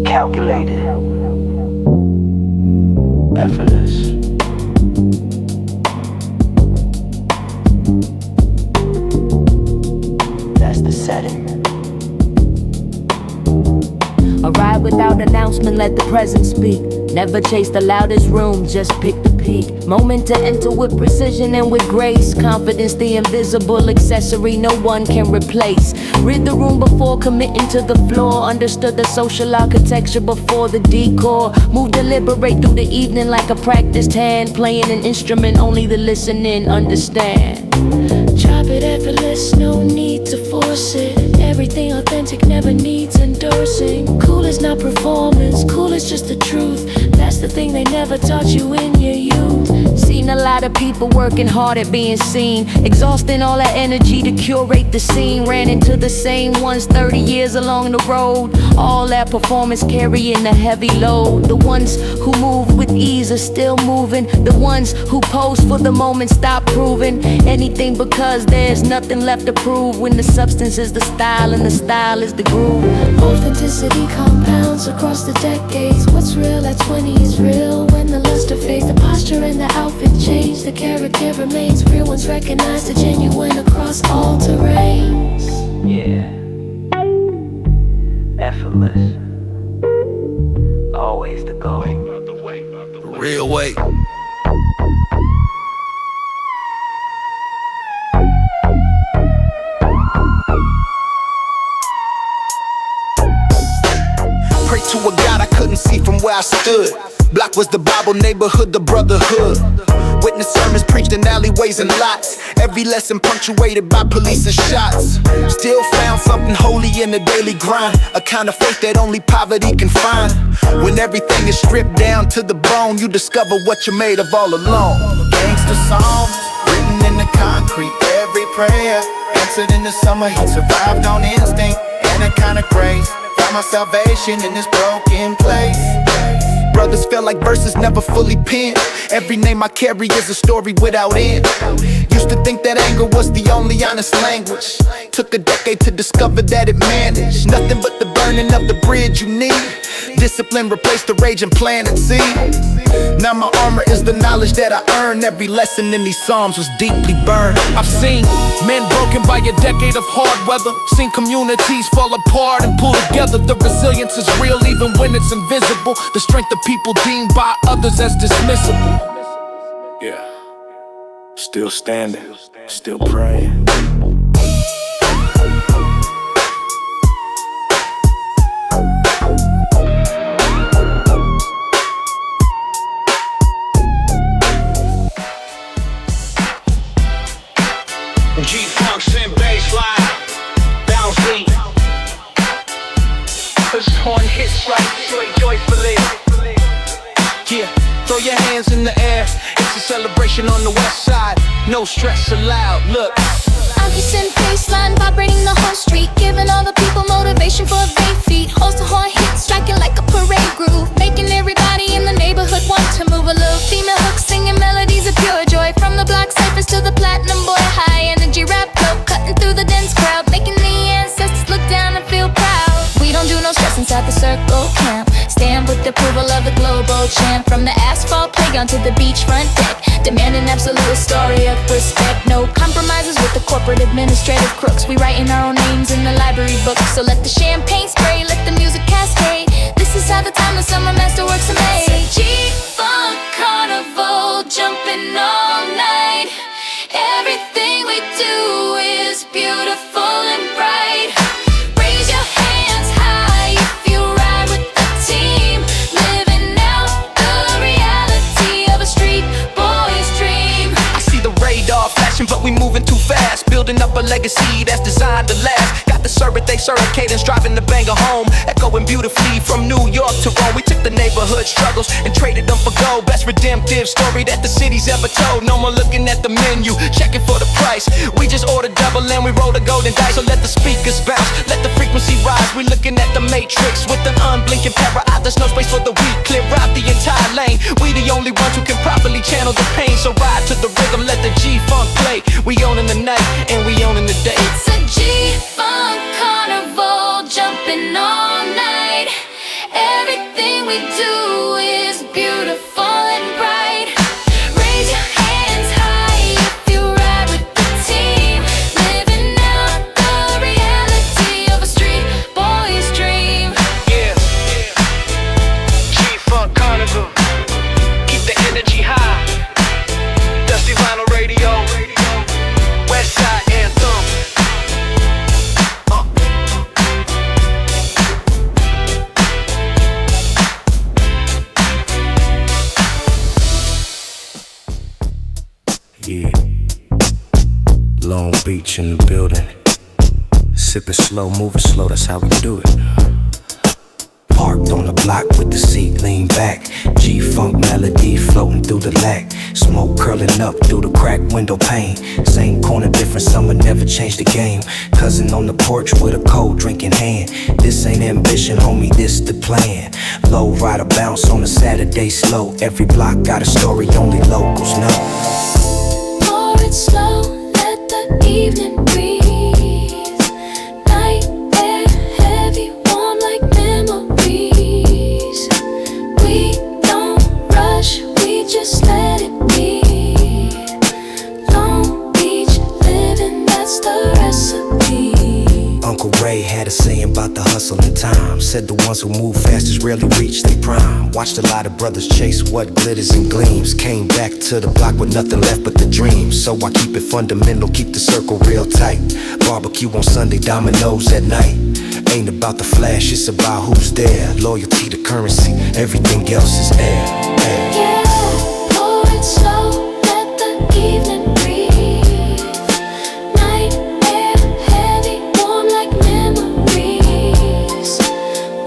Calculated, effortless. That's the setting. A ride without announcement, let the present speak. Never chase the loudest room, just pick the peak. Moment to enter with precision and with grace. Confidence, the invisible accessory no one can replace. Rid the room before committing to the floor. Understood the social architecture before the decor. Move deliberate through the evening like a practiced hand. Playing an instrument only the listening understand. Drop it effortless, no need to force it. Everything authentic never needs endorsing. Cool is not performance, cool is just the truth. That's the thing they never taught you in your youth. Seen a lot of people working hard at being seen, exhausting all that energy to curate the scene. Ran into the same ones 30 years along the road. All that performance carrying a heavy load. The ones who move with ease are still moving. The ones who pose for the moment stop proving anything because there's nothing left to prove. When the substance is the style and the style is the groove. Authenticity compounds across the decades. What's real at 20 is real when the luster fades. The posture and the outfit change, the character remains. Real ones recognize the genuine across all terrains. Yeah. effortless. Always the goal. Real weight. Pray to a God I couldn't see from where I stood. Block was the Bible, neighborhood the brotherhood. Witness sermons preached in alleyways and lots. Every lesson punctuated by police and shots. Still found something holy in the daily grind. A kind of faith that only poverty can find. When everything is stripped down to the bone, you discover what you're made of all alone. Gangsta Psalms, written in the concrete. Every prayer answered in the summer heat. Survived on instinct and a kind of grace. Found my salvation in this broken place. Brothers felt like verses never fully penned. Every name I carry is a story without end. Used to think that anger was the only honest language. Took a decade to discover that it managed. Nothing but the burning of the bridge you need. Discipline replaced the rage and plan and see. Now my armor is the knowledge that I earned. Every lesson in these psalms was deeply burned. I've seen men broken by a decade of hard weather. Seen communities fall apart and pull together. The resilience is real even when it's invisible. The strength of people deemed by others as dismissible. Yeah. Still standing, still praying. G-Funks and bassline, bouncing. This horn hits right, sway joyfully. Yeah, throw your hands in the air. It's a celebration on the west side. No stress allowed, look. I'm just in baseline, vibrating the whole street, giving all the people motivation for their feet. Host a horn hit, striking like a parade groove, making everybody in the neighborhood want to move. A little female hook, singing melodies of pure joy. From the block ciphers to the platinum boy, high energy rap flow, cutting through the dense crowd, making the ancestors look down and feel proud. We don't do no stress inside the circle camp. Stand with the approval of the global champ. From the asphalt playground to the beachfront deck, demanding absolute story of respect. No compromises with the corporate administrative crooks. We writing our own names in the library book. So let the champagne spray, let the music cascade. This is how the timeless summer masterworks are made. G-Funk Carnival, jumping all night. Everything we do is beautiful and bright. Raise your hands high if you ride with the team, living out the reality of a street boy's dream. I see the radar flashing, but we moving too fast. Building up a legacy that's designed to last. Got the they circuit cadence, driving the banger home. Echoing beautifully from New York to Rome. We took the neighborhood struggles and traded them for gold. Best redemptive story that the city's ever told. No more looking at the menu, checking for the price. We just ordered double and we rolled a golden dice. So let the speakers bounce, let the frequency rise. We looking at the matrix with an unblinking pair of eyes. There's no space for the weak, clear out the entire lane. We the only ones who can properly channel the pain. So ride to the rhythm, let the G-Funk play. We owning the night and we owning the day. It's a G-Funk carnival, jumping all night. Everything we do is beautiful and bright. Raise your hands high if you ride with the team, living out the reality of a street boy's dream. Yeah, G-Funk Carnival, keep the energy high. Dusty Vinyl Radio, West Side Anthem. Yeah, Long Beach in the building. Sipping slow, moving slow, that's how we do it. Parked on the block with the seat lean back. G-Funk melody floating through the lack. Smoke curling up through the cracked window pane. Same corner, different summer, never changed the game. Cousin on the porch with a cold drink in hand. This ain't ambition, homie, this the plan. Lowrider bounce on a Saturday slow. Every block got a story only locals know. Pour it slow, let the evening breeze. Night air heavy, warm like memories. We don't rush, we just let it be. Long Beach living, that's the recipe. Uncle Ray had a saying about the hustling time. Said the ones who move fastest rarely reach their prime. Watched a lot of brothers chase what glitters and gleams. Came back to the block with nothing left but the dreams. So I keep it fundamental, keep the circle real tight. Barbecue on Sunday, dominoes at night. Ain't about the flash, it's about who's there. Loyalty to currency, everything else is air. Yeah, pour it slow, let the evening breathe. Night air, heavy, warm like memories.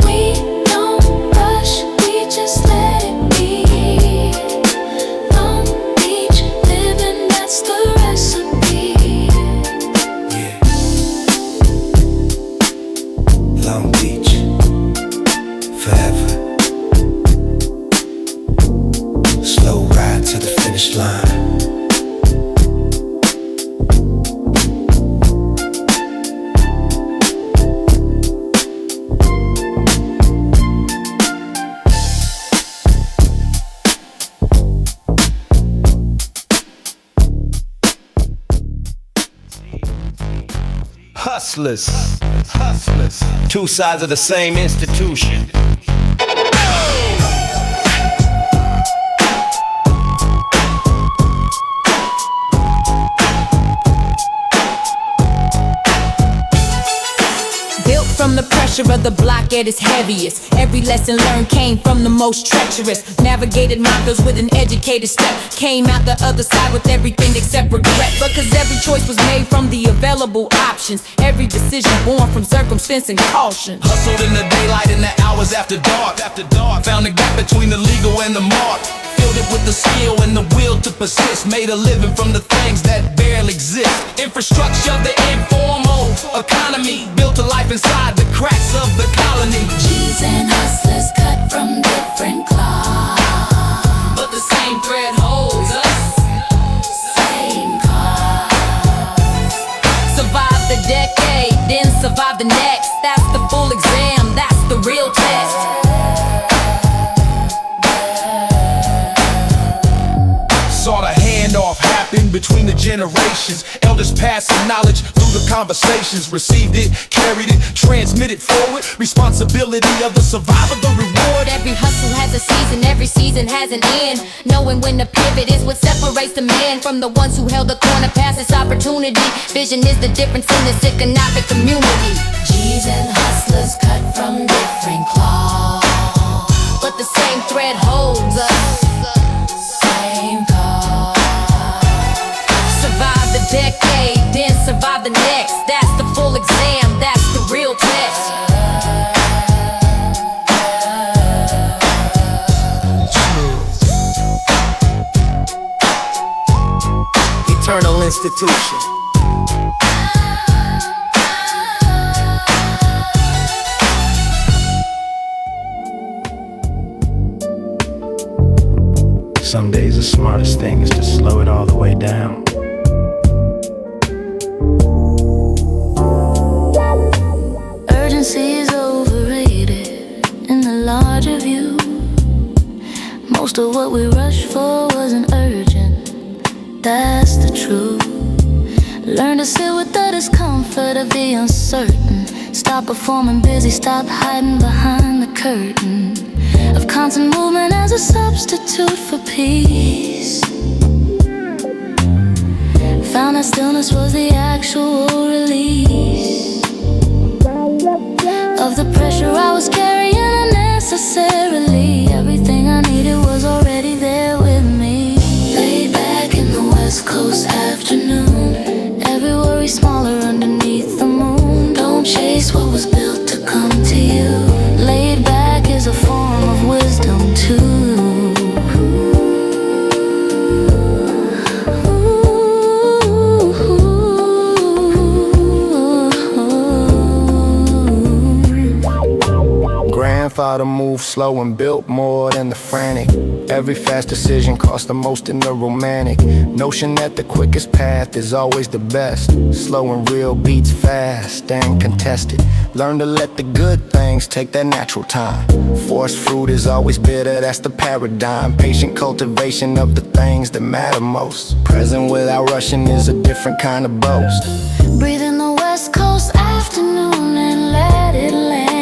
We don't rush, we just let it be. Long Beach living, that's the recipe. Yeah. Long Beach, forever. Slow ride to the finish line. Hustlers, two sides of the same institution. Built from the pressure of the block at its heaviest. Every lesson learned came from the most treacherous. Navigated miles with an educated step. Came out the other side with everything except regret. Because every choice was made from the available options. Every decision born from circumstance and caution. Hustled in the daylight and the hours after dark. Found the gap between the legal and the mark. Filled it with the skill and the will to persist. Made a living from the things that barely exist. Infrastructure, the informal economy. Built a life inside the cracks of the colony. G's and hustlers cut from different cloths, But the same thread holds us. same cause. Survive the decade, then survive the next. That's the full exam, that's the real test. Saw the handoff happen between the generations. Elders passing knowledge through the conversations. Received it, carried it, transmitted forward. Responsibility of the survivor, the reward. Every hustle has a season, every season has an end. Knowing when to pivot is what separates the man from the ones who held the corner past this opportunity. Vision is the difference in this economic community. G's and hustlers cut from different cloths, But the same thread holds us. same cause. Survive the decade, then survive the next. That's the full exam, that's the real test. Eternal institution. Some days the smartest thing is to slow it all the way down. Urgency is overrated in the larger view. Most of what we rushed for wasn't urgent, that's the truth. Learn to sit with the discomfort of the uncertain. Stop performing busy, stop hiding behind the curtain of constant movement as a substitute for peace. Found that stillness was the actual release of the pressure I was carrying unnecessarily. Everything I needed was already there with me. Laid back in the West Coast afternoon, every worry smaller underneath the moon. Don't chase what was built to come to you. Laid back is a form of wisdom too. Grandfather moved slow and built more than the frantic. Every fast decision cost the most in the romantic notion that the quickest path is always the best. Slow and real beats fast and contested. Learn to let the good things take their natural time. Forced fruit is always bitter, that's the paradigm. Patient cultivation of the things that matter most. Present without rushing is a different kind of boast. Breathe in the West Coast afternoon and let it land.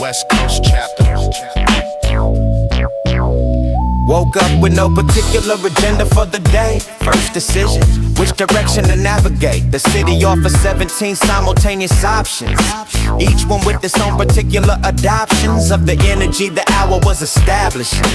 West Coast chapter. Woke up with no particular agenda for the day. First decision, which direction to navigate. The city offers 17 simultaneous options, each one with its own particular adoptions of the energy the hour was establishing.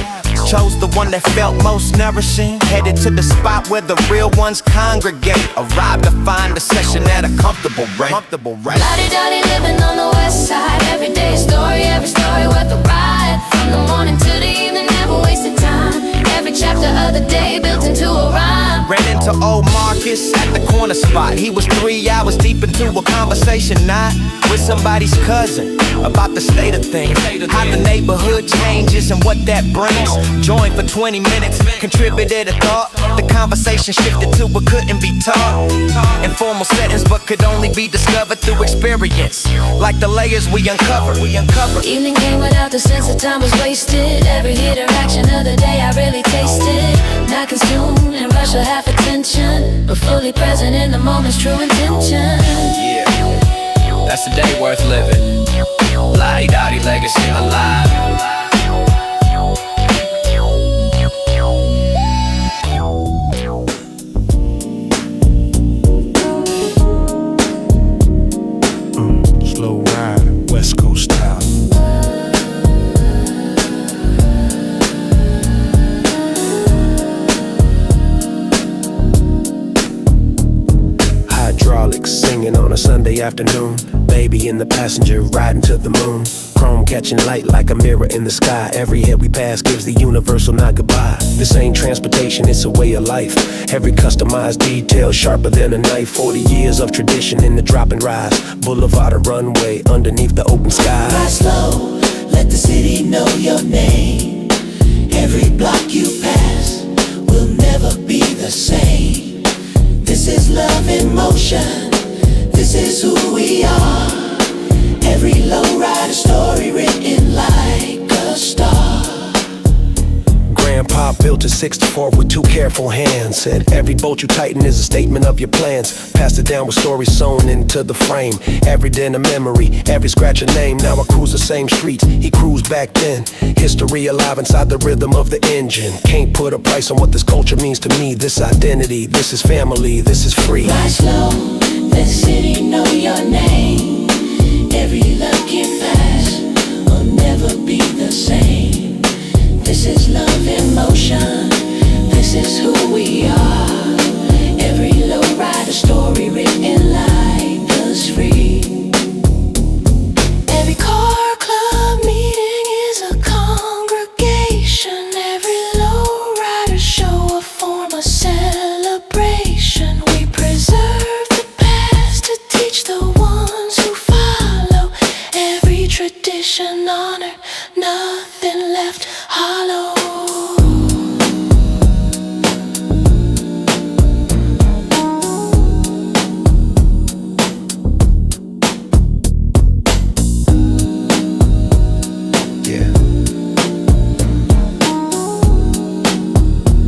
Chose the one that felt most nourishing. Headed to the spot where the real ones congregate. Arrived to find the session at a comfortable rate. Lottie-dottie living on the west side. Every day a story, every story worth a ride. From the morning to the evening, never wasted time. Every chapter of the day built into a rhyme. Ran into old Marcus at the corner spot. He was 3 hours deep into a conversation, not with somebody's cousin, about the state of things, how the neighborhood changes and what that brings. Joined for 20 minutes, contributed a thought. The conversation shifted to what couldn't be taught. Informal settings but could only be discovered through experience. Like the layers we uncover. Evening came without the sense of time was wasted. Every interaction of the day I really tasted. Not consumed and rush or half attention, but fully present in the moment's true intention. Yeah, that's a day worth living. Lottie-dottie legacy alive. Slow ride, West Coast style. Hydraulics singing on a Sunday afternoon. Baby in the passenger riding to the moon. Chrome catching light like a mirror in the sky. Every head we pass gives the universal not goodbye. This ain't transportation, it's a way of life. Every customized detail sharper than a knife. 40 years of tradition in the drop and rise. Boulevard, a runway underneath the open sky. Ride slow, let the city know your name. Every block you pass will never be the same. This is love in motion, this is who we are. Every lowrider story written like a star. Grandpa built a 64 with 2 careful hands. Said every bolt you tighten is a statement of your plans. Passed it down with stories sewn into the frame. Every den a memory, every scratch a name. Now I cruise the same streets, he cruised back then. History alive inside the rhythm of the engine. Can't put a price on what this culture means to me. This identity, this is family, this is free. Ride slow, let the city know your name. Every lucky pass will never be the same. This is love in motion, this is who we are. Every lowrider story written like us free. Every car club meeting is a congregation. Every lowrider show a form of celebration. We preserve the past to teach the ones who follow. Every tradition honor, nothing left hollow. Yeah.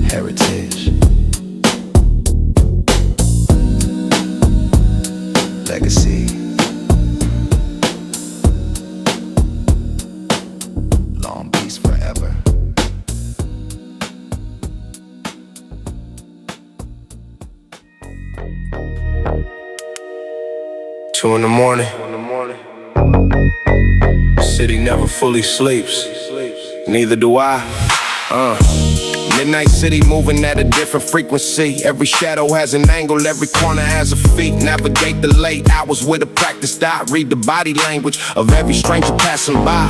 Heritage. Legacy. Long peace forever. 2 in the morning. City never fully sleeps. Neither do I. Midnight city moving at a different frequency. Every shadow has an angle, every corner has a feat. Navigate the late hours with a practiced eye. Read the body language of every stranger passing by.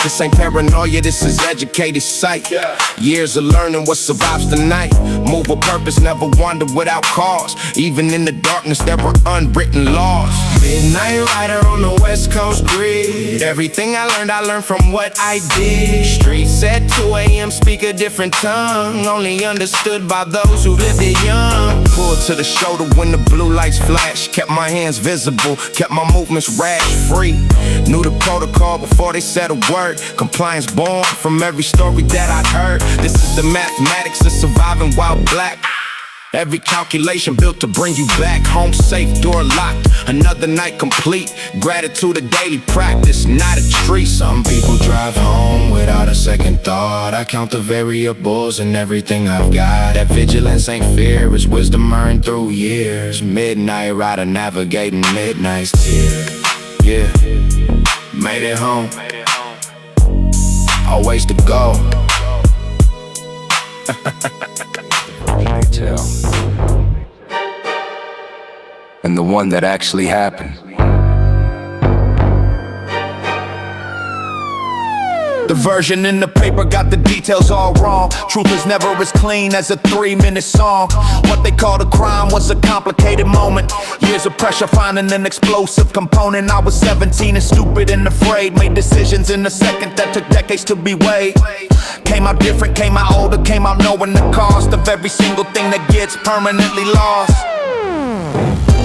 This ain't paranoia, this is educated sight. Years of learning what survives the night. Move with purpose, never wander without cause. Even in the darkness there are unwritten laws. Midnight rider on the West Coast grid. Everything I learned from what I did. Streets at 2 a.m. speak a different tongue, only understood by those who lived it young. Pulled to the shoulder when the blue lights flash. Kept my hands visible, kept my movements rash free. Knew the protocol before they said a word. Compliance born from every story that I heard. This is the mathematics of surviving while black. Every calculation built to bring you back home safe, door locked, another night complete. Gratitude a daily practice, not a treat. Some people drive home without a second thought. I count the variables and everything I've got. That vigilance ain't fear, it's wisdom earned through years. Midnight rider navigating midnight's tear. Yeah, made it home, always to go. Tell. And the one that actually happened. The version in the paper got the details all wrong. Truth is never as clean as a 3-minute song. What they called a crime was a complicated moment. Years of pressure finding an explosive component. I was 17 and stupid and afraid. Made decisions in a second that took decades to be weighed. Came out different, came out older, came out knowing the cost of every single thing that gets permanently lost.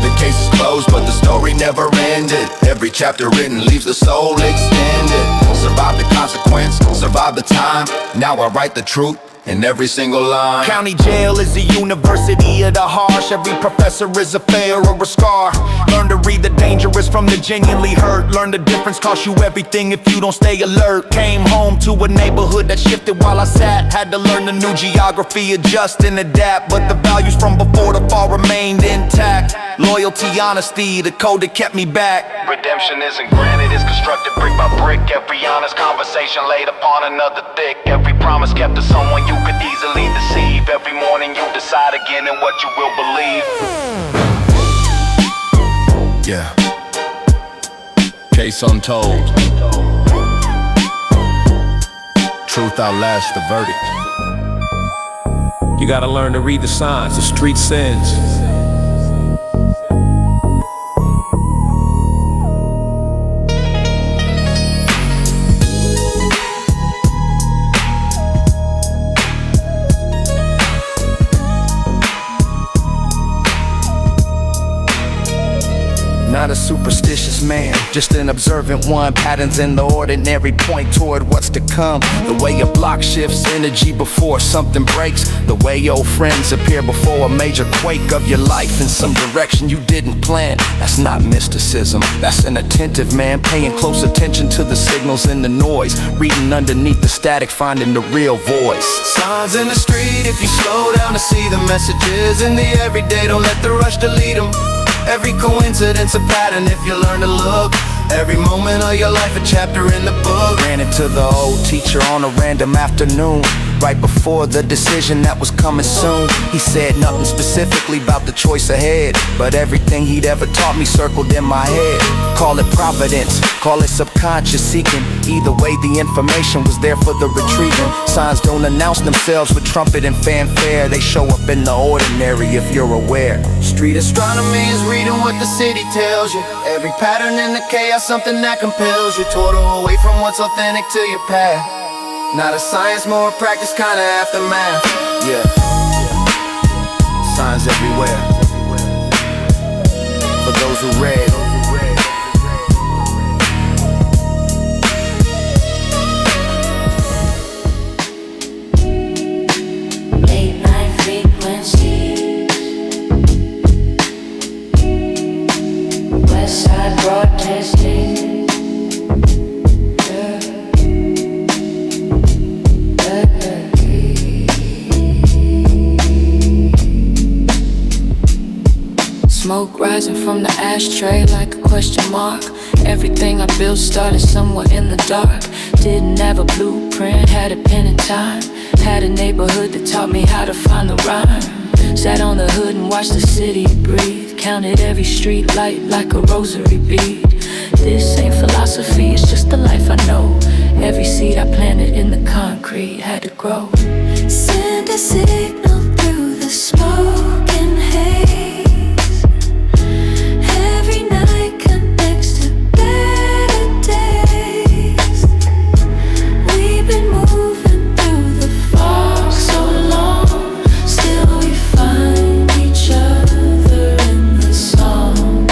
The case is closed, but the story never ended. Every chapter written leaves the soul extended. Survive the consequence, survive the time. Now I write the truth in every single line. County jail is a university of the harsh. Every professor is a fair or a scar. Learn to read the dangerous from the genuinely hurt. Learn the difference costs you everything if you don't stay alert. Came home to a neighborhood that shifted while I sat. Had to learn the new geography, adjust and adapt. But the values from before the fall remained intact. Loyalty, honesty, the code that kept me back. Redemption isn't granted, it's constructed brick by brick. Every honest conversation laid upon another thick. Every promise kept to someone you could easily deceive. Every morning you decide again in what you will believe. Yeah. Case untold. Truth outlasts the verdict. You gotta learn to read the signs, the street sends. Not a superstitious man, just an observant one. Patterns in the ordinary point toward what's to come. The way a block shifts energy before something breaks. The way old friends appear before a major quake of your life in some direction you didn't plan. That's not mysticism, that's an attentive man paying close attention to the signals in the noise. Reading underneath the static, finding the real voice. Signs in the street, if you slow down to see the messages in the everyday, don't let the rush delete them. Every coincidence a pattern if you learn to look. Every moment of your life a chapter in the book. Ran into the old teacher on a random afternoon, right before the decision that was coming soon. He said nothing specifically about the choice ahead, but everything he'd ever taught me circled in my head. Call it providence, call it subconscious seeking. Either way the information was there for the retrieving. Signs don't announce themselves with trumpet and fanfare. They show up in the ordinary if you're aware. Street astronomy is reading what the city tells you. Every pattern in the chaos, something that compels you. Total away from what's authentic to your path. Not a science, more a practice, kinda aftermath. Yeah. Signs everywhere. For those who read. Late night frequencies, West Side broadcasting. Smoke rising from the ashtray like a question mark. Everything I built started somewhere in the dark. Didn't have a blueprint, had a pen and time. Had a neighborhood that taught me how to find the rhyme. Sat on the hood and watched the city breathe. Counted every street light like a rosary bead. This ain't philosophy, it's just the life I know. Every seed I planted in the concrete had to grow. Send a signal through the smoke and haze. Every night connects to better days. We've been moving through the fog so long. Still we find each other in the song.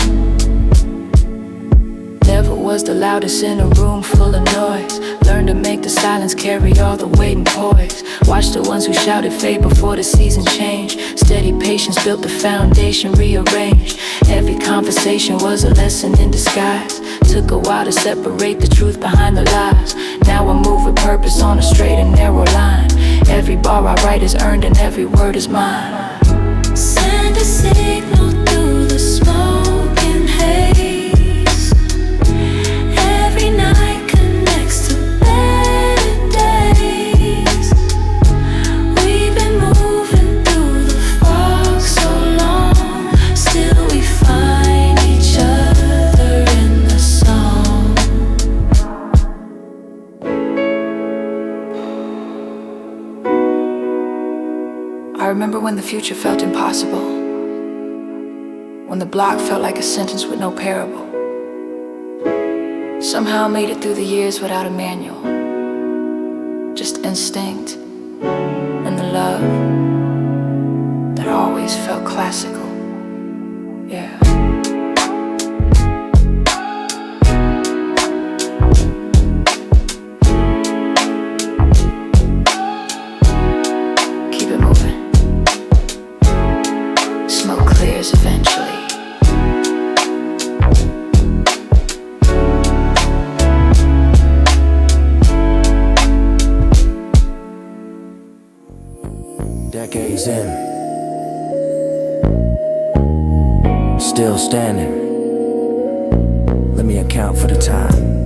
Never was the loudest us in a room full of noise. Learn to make the silence carry all the weight and poise. Watch the ones who shouted fade before the season changed. Steady patience built the foundation, rearranged. Every conversation was a lesson in disguise. Took a while to separate the truth behind the lies. Now I move with purpose on a straight and narrow line. Every bar I write is earned and every word is mine. Send a signal through the smoke and haze. Every night connects to better days. We've been moving through the fog so long. Still we find each other in the song. I remember when the future felt impossible. When the block felt like a sentence with no parable. Somehow I made it through the years without a manual. Just instinct and the love that always felt classical. Yeah. Keep it moving. Smoke clears eventually. Decades in, still standing. Let me account for the time.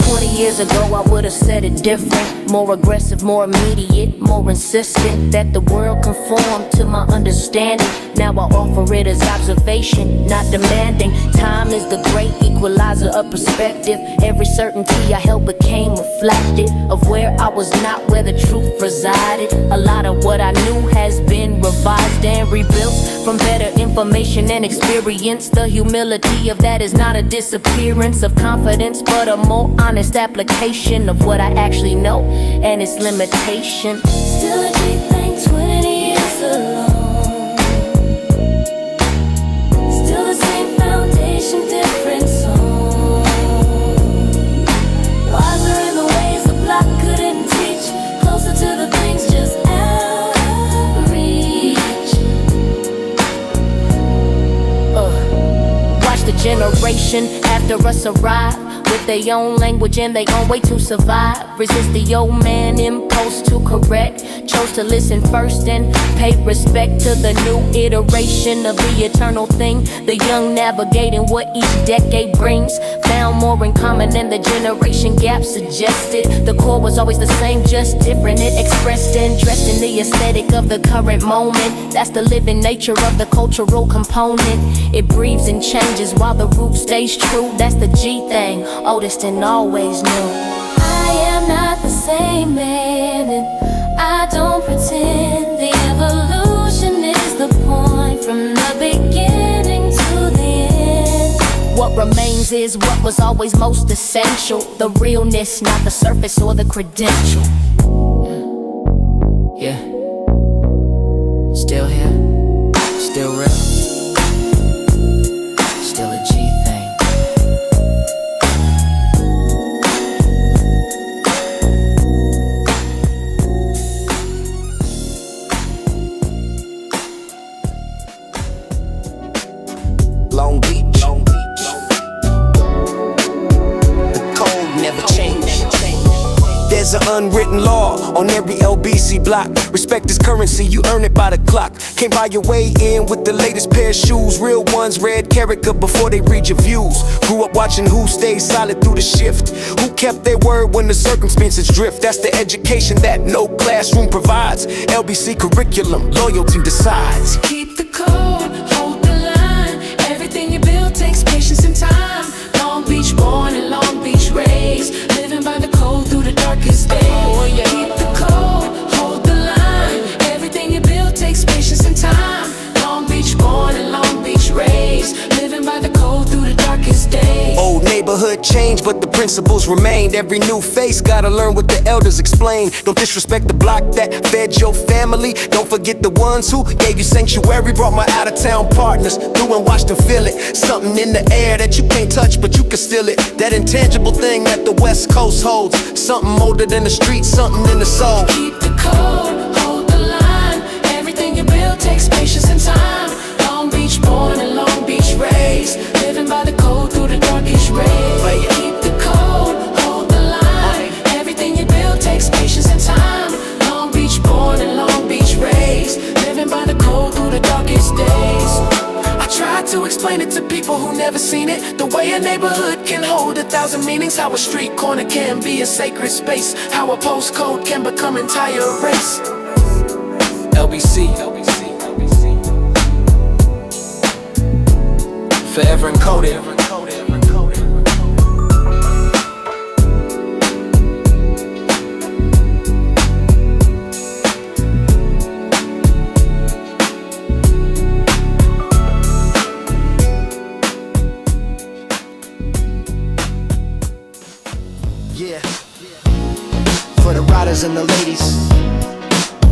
20 years ago I would've said it different. More aggressive, more immediate, more insistent that the world conform to my understanding. Now I offer it as observation, not demanding. Time is the great equalizer of perspective. Every certainty I held became reflected of where I was not, where the truth resided. A lot of what I knew has been revised and rebuilt from better information and experience. The humility of that is not a disappearance of confidence, but a more honest application of what I actually know and its limitation. Still a G Thang 20 years alone. Still the same foundation, different song. Wiser in the ways the block couldn't teach. Closer to the things just out of reach. Watch the generation after us arrive with their own language and their own way to survive. Resist the old man impulse to correct. Chose to listen first and pay respect to the new iteration of the eternal thing. The young navigating what each decade brings. Found more in common than the generation gap suggested. The core was always the same, just different. It expressed and dressed in the aesthetic of the current moment. That's the living nature of the cultural component. It breathes and changes while the root stays true. That's the G Thang, oldest and always new. I am not the same man, and I don't pretend. The evolution is the point from the beginning to the end. What remains is what was always most essential. The realness, not the surface or the credential. Yeah. Still here, still real, still a G Thang. Long Beach. The code never changed. There's an unwritten law on every LBC block. Respect is currency, you earn it by the clock. Can't buy your way in with the latest pair of shoes. Real ones, red character before they read your views. Grew up watching who stayed solid through the shift. Who kept their word when the circumstances drift. That's the education that no classroom provides. LBC curriculum, loyalty decides. Keep the code, hold the line. Everything you build takes patience and time. Long Beach born and Long Beach raised. Living by the code through the darkest days. Keep the code, hold the line. Everything you build takes patience and time. Long Beach born and Long Beach raised. Living by the code through the darkest days. Old neighborhood changed, but the principles remained. Every new face gotta learn what the elders explain. Don't disrespect the block that fed your family. Don't forget the ones who gave you sanctuary. Brought my out-of-town partners through and watched them feel it. Something in the air that you can't touch, but you can steal it. That intangible thing that the West Coast holds. Something older than the street, something in the soul. Keep the code, hold the line. Everything you build takes patience and time. Long Beach born and Long Beach raised, living by the code through the darkest rays. Keep the code, hold the line. Everything you build takes patience and time. Long Beach born and Long Beach raised, living by the code through the darkest days. I try to explain it to people who never seen it. The way a neighborhood can hold 1,000 meanings. How a street corner can be a sacred space. How a postcode can become entire race. LBC, forever encoded. Yeah, for the riders and the ladies,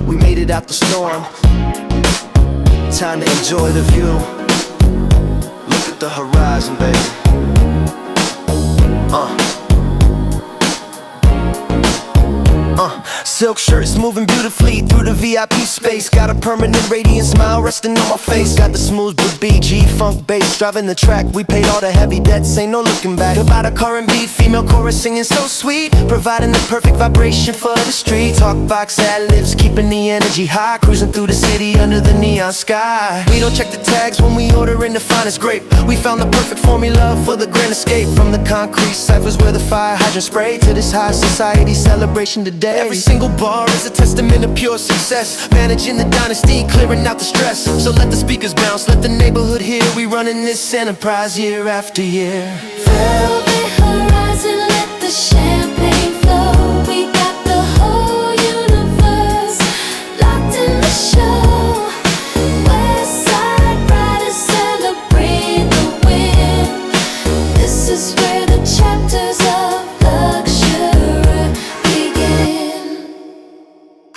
we made it out the storm. Time to enjoy the view. Look at the horizon, baby. Silk shirts moving beautifully through the VIP space. Got a permanent radiant smile resting on my face. Got the smooth BG funk bass driving the track. We paid all the heavy debts, ain't no looking back. About a car and B, female chorus singing so sweet, providing the perfect vibration for the street. Talkbox ad-libs, keeping the energy high, cruising through the city under the neon sky. We don't check the tags when we ordering the finest grape. We found the perfect formula for the grand escape. From the concrete ciphers where the fire hydrant spray, to this high society celebration today. Every single bar is a testament of pure success. Managing the dynasty, clearing out the stress. So let the speakers bounce, let the neighborhood hear. We running this enterprise year after year. Velvet horizon, let the champagne flow. We got the whole universe locked in the show. West side riders celebrate the win. This is where the chapters of luxury begin.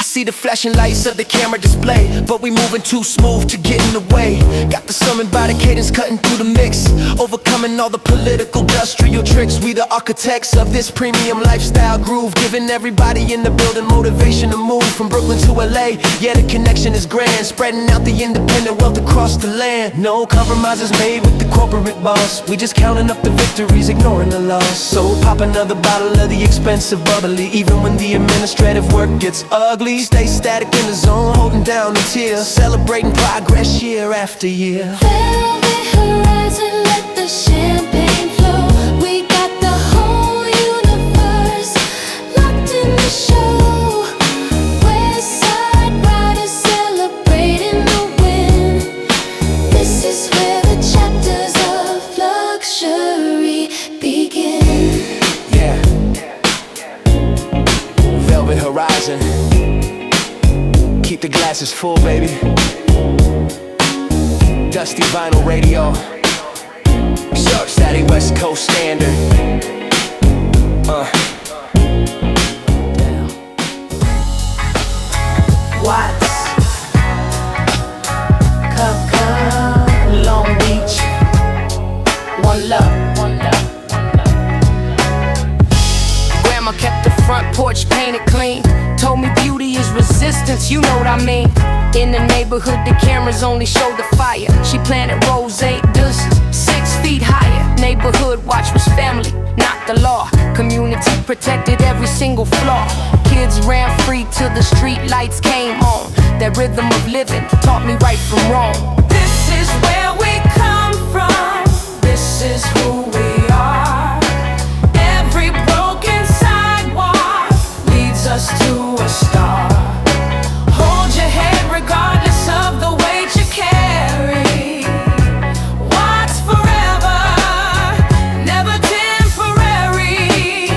See the flashing lights of the camera display, but we moving too smooth to get in the way. Got the summoned by the cadence cutting through the mix, overcoming all the political industrial tricks. We the architects of this premium lifestyle groove, giving everybody in the building motivation to move from Brooklyn to LA. Yeah, the connection is grand, spreading out the independent wealth across the land. No compromises made with the corporate boss. We just counting up the victories, ignoring the loss. So pop another bottle of the expensive bubbly, even when the administrative work gets ugly. Stay static in the zone, holding down the tears, celebrating progress year after year. Velvet horizon, let the champagne flow. We got the whole universe locked in the show. West side riders celebrating the win. This is where the chapters of luxury begin. Yeah, Velvet horizon. Keep the glasses full, baby. Dusty vinyl radio. Sharp Static West Coast standard. Watts, come, Long Beach. One love, one love, one love. Grandma kept the front porch painted clean. Told me beauty is resistance, you know what I mean. In the neighborhood, the cameras only show the fire. She planted rose, dust 6 feet higher. Neighborhood watch was family, not the law. Community protected every single flaw. Kids ran free till the street lights came on. That rhythm of living taught me right from wrong. This is where we come from. This is who we are. Every broken sidewalk leads us to a star. Hold your head regardless of the weight you carry. What's forever, never temporary.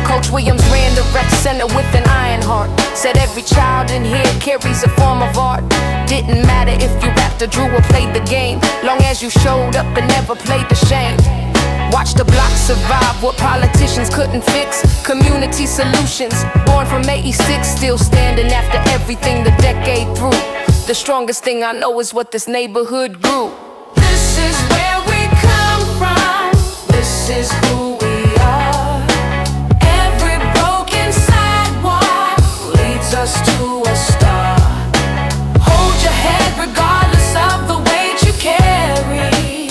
Coach Williams ran the rec center with an iron heart. Said every child in here carries a form of art. Didn't matter if you rapped or drew or played the game, long as you showed up and never played the shame. Watch the block survive what politicians couldn't fix. Community solutions, born from 86, still standing after everything the decade through. The strongest thing I know is what this neighborhood grew. This is where we come from. This is who we are. Every broken sidewalk leads us to a star. Hold your head regardless of the weight you carry.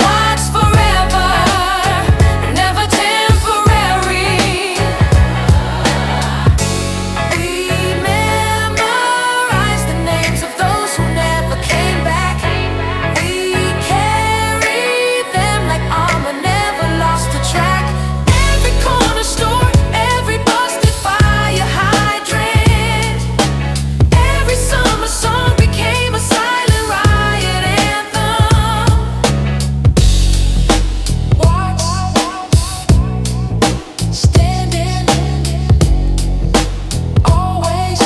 What's forever, never temporary. We memorize the names of those who never came back. We carry them like armor, never lost the track. Every corner store, every busted fire hydrant, every summer song became a silent riot anthem. Watch, standing, always.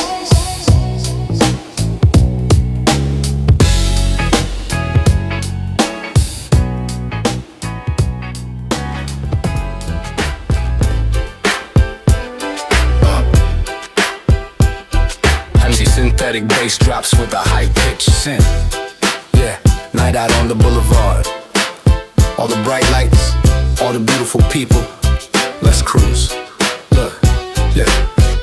I see synthetic bass drops with a high-pitched synth. Yeah, night out on the boulevard. All the bright lights, all the beautiful people. Let's cruise. Look, yeah.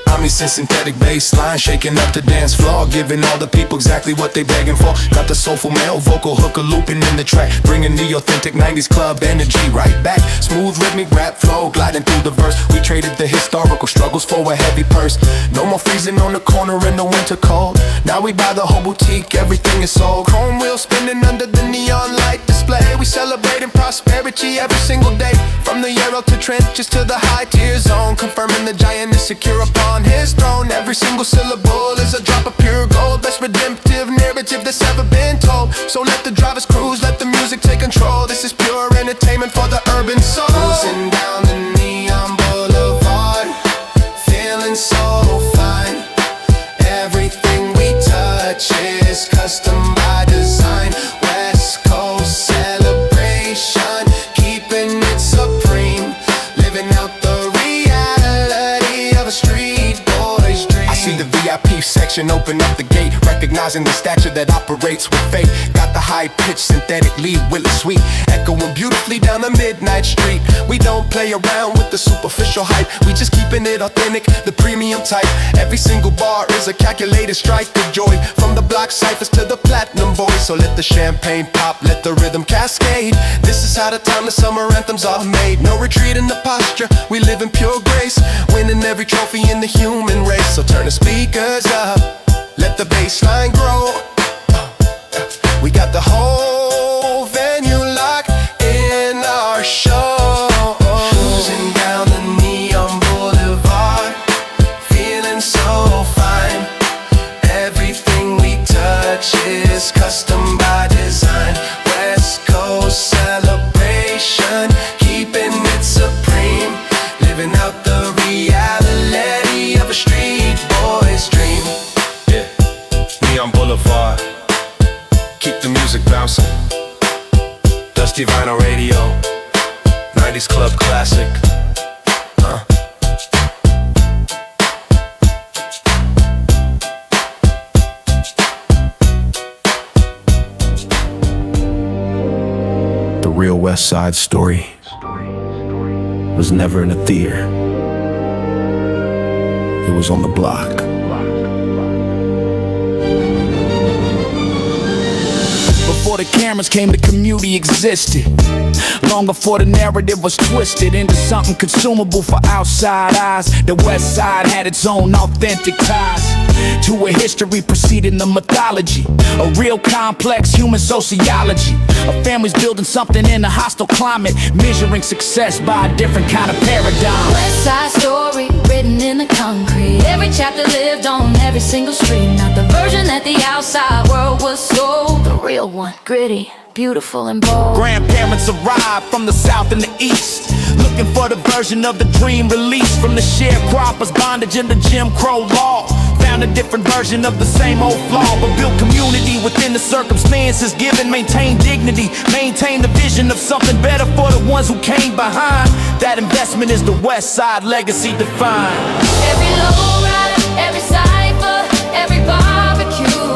I'm in synthetic bass line, shaking up the dance floor, giving all the people exactly what they begging for. Got the soulful male vocal hooker looping in the track, bringing the authentic 90s club energy right back. Smooth rhythmic rap flow, gliding through the verse. We traded the historical struggles for a heavy purse. No more freezing on the corner in the winter cold. Now we buy the whole boutique, everything is sold. Chrome wheels spinning under the neon light display. We celebrating prosperity every single day, from the Euro to trenches to the high tier zone, confirming the giant is secure upon his throne. Every single syllable is a drop of pure gold, best redemptive narrative that's ever been told. So let the drivers cruise, let the music take control. This is pure entertainment for the urban soul. Cruising down the neon boulevard, feeling so fine. Everything we touch is custom by design. West Coast celebration, keeping it supreme, living out the reality of a street boy's dream. I see the VIP section open up the gate, recognizing the stature that operates with faith. Got the high-pitched synthetic lead, Willie Sweet, echoing beautifully down the midnight street. We don't play around with the superficial hype, we just keeping it authentic, the premium type. Every single bar is a calculated strike of joy, from the block ciphers to the platinum voice. So let the champagne pop, let the rhythm cascade. This is how the time the summer anthems are made. No retreat in the posture, we live in pure grace, winning every trophy in the human race. So turn the speakers up, let the bass line grow. We got the whole venue locked in our show. Cruising down the neon boulevard, feeling so fine. Everything we touch is custom by design. West Coast celebration, keeping it supreme, living out the reality of a street boy's dream. Yeah, Neon Boulevard, keep the music bouncing. Dusty vinyl radio, 90s club classic. The real West Side Story was never in a theater. It was on the block. Before the cameras came, the community existed. Long before the narrative was twisted into something consumable for outside eyes. The West Side had its own authentic ties to a history preceding the mythology, a real complex human sociology. A family's building something in a hostile climate, measuring success by a different kind of paradigm. West Side Story, written in the concrete. Every chapter lived on every single street. Not the version that the outside world was sold. The real one, gritty, beautiful and bold. Grandparents arrived from the south and the east, looking for the version of the dream released from the sharecroppers' bondage and the Jim Crow law. found a different version of the same old flaw, but built community within the circumstances given. Maintain dignity, maintain the vision of something better for the ones who came behind. That investment is the West Side legacy defined. Every lowrider, every cypher, every barbecue,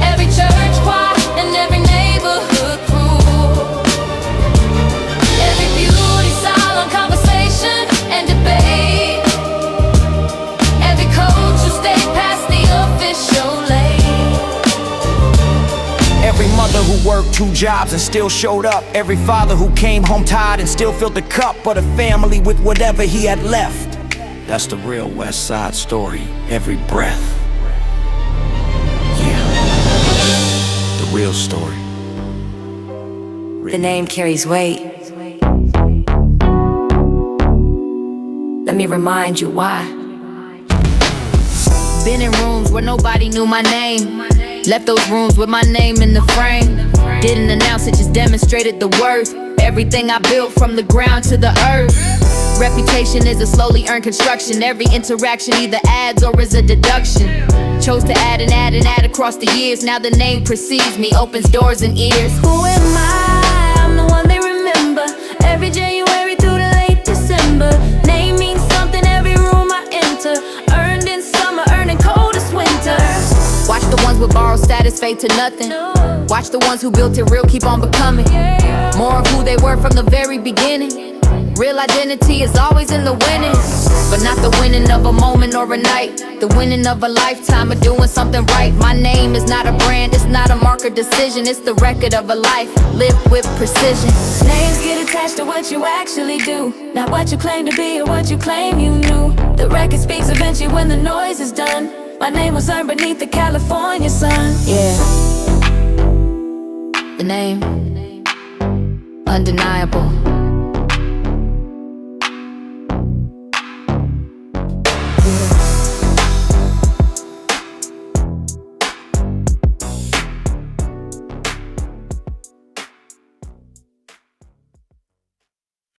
every church choir, and every neighborhood crew, every beauty salon conversation and debate, every coach who stayed past the official lane, every mother who worked 2 jobs and still showed up, every father who came home tired and still filled the cup of the family with whatever he had left. That's the real West Side story, every breath. Yeah, the real story. The name carries weight. Let me remind you why. Been in rooms where nobody knew my name. Left those rooms with my name in the frame. Didn't announce it, just demonstrated the worth. Everything I built from the ground to the earth. Reputation is a slowly earned construction. Every interaction either adds or is a deduction. Chose to add and add and add across the years. Now the name precedes me, opens doors and ears. Who am I? I'm the one they remember. Every January through the late December. Name means something every room I enter. Earned in summer, earned in coldest winter. Watch the ones with borrowed status fade to nothing. Watch the ones who built it real keep on becoming more of who they were from the very beginning. Real identity is always in the winning, but not the winning of a moment or a night. The winning of a lifetime of doing something right. My name is not a brand, it's not a marker decision. It's the record of a life lived with precision. Names get attached to what you actually do, not what you claim to be or what you claim you knew. The record speaks eventually when the noise is done. My name was earned beneath the California sun. Yeah, the name, undeniable.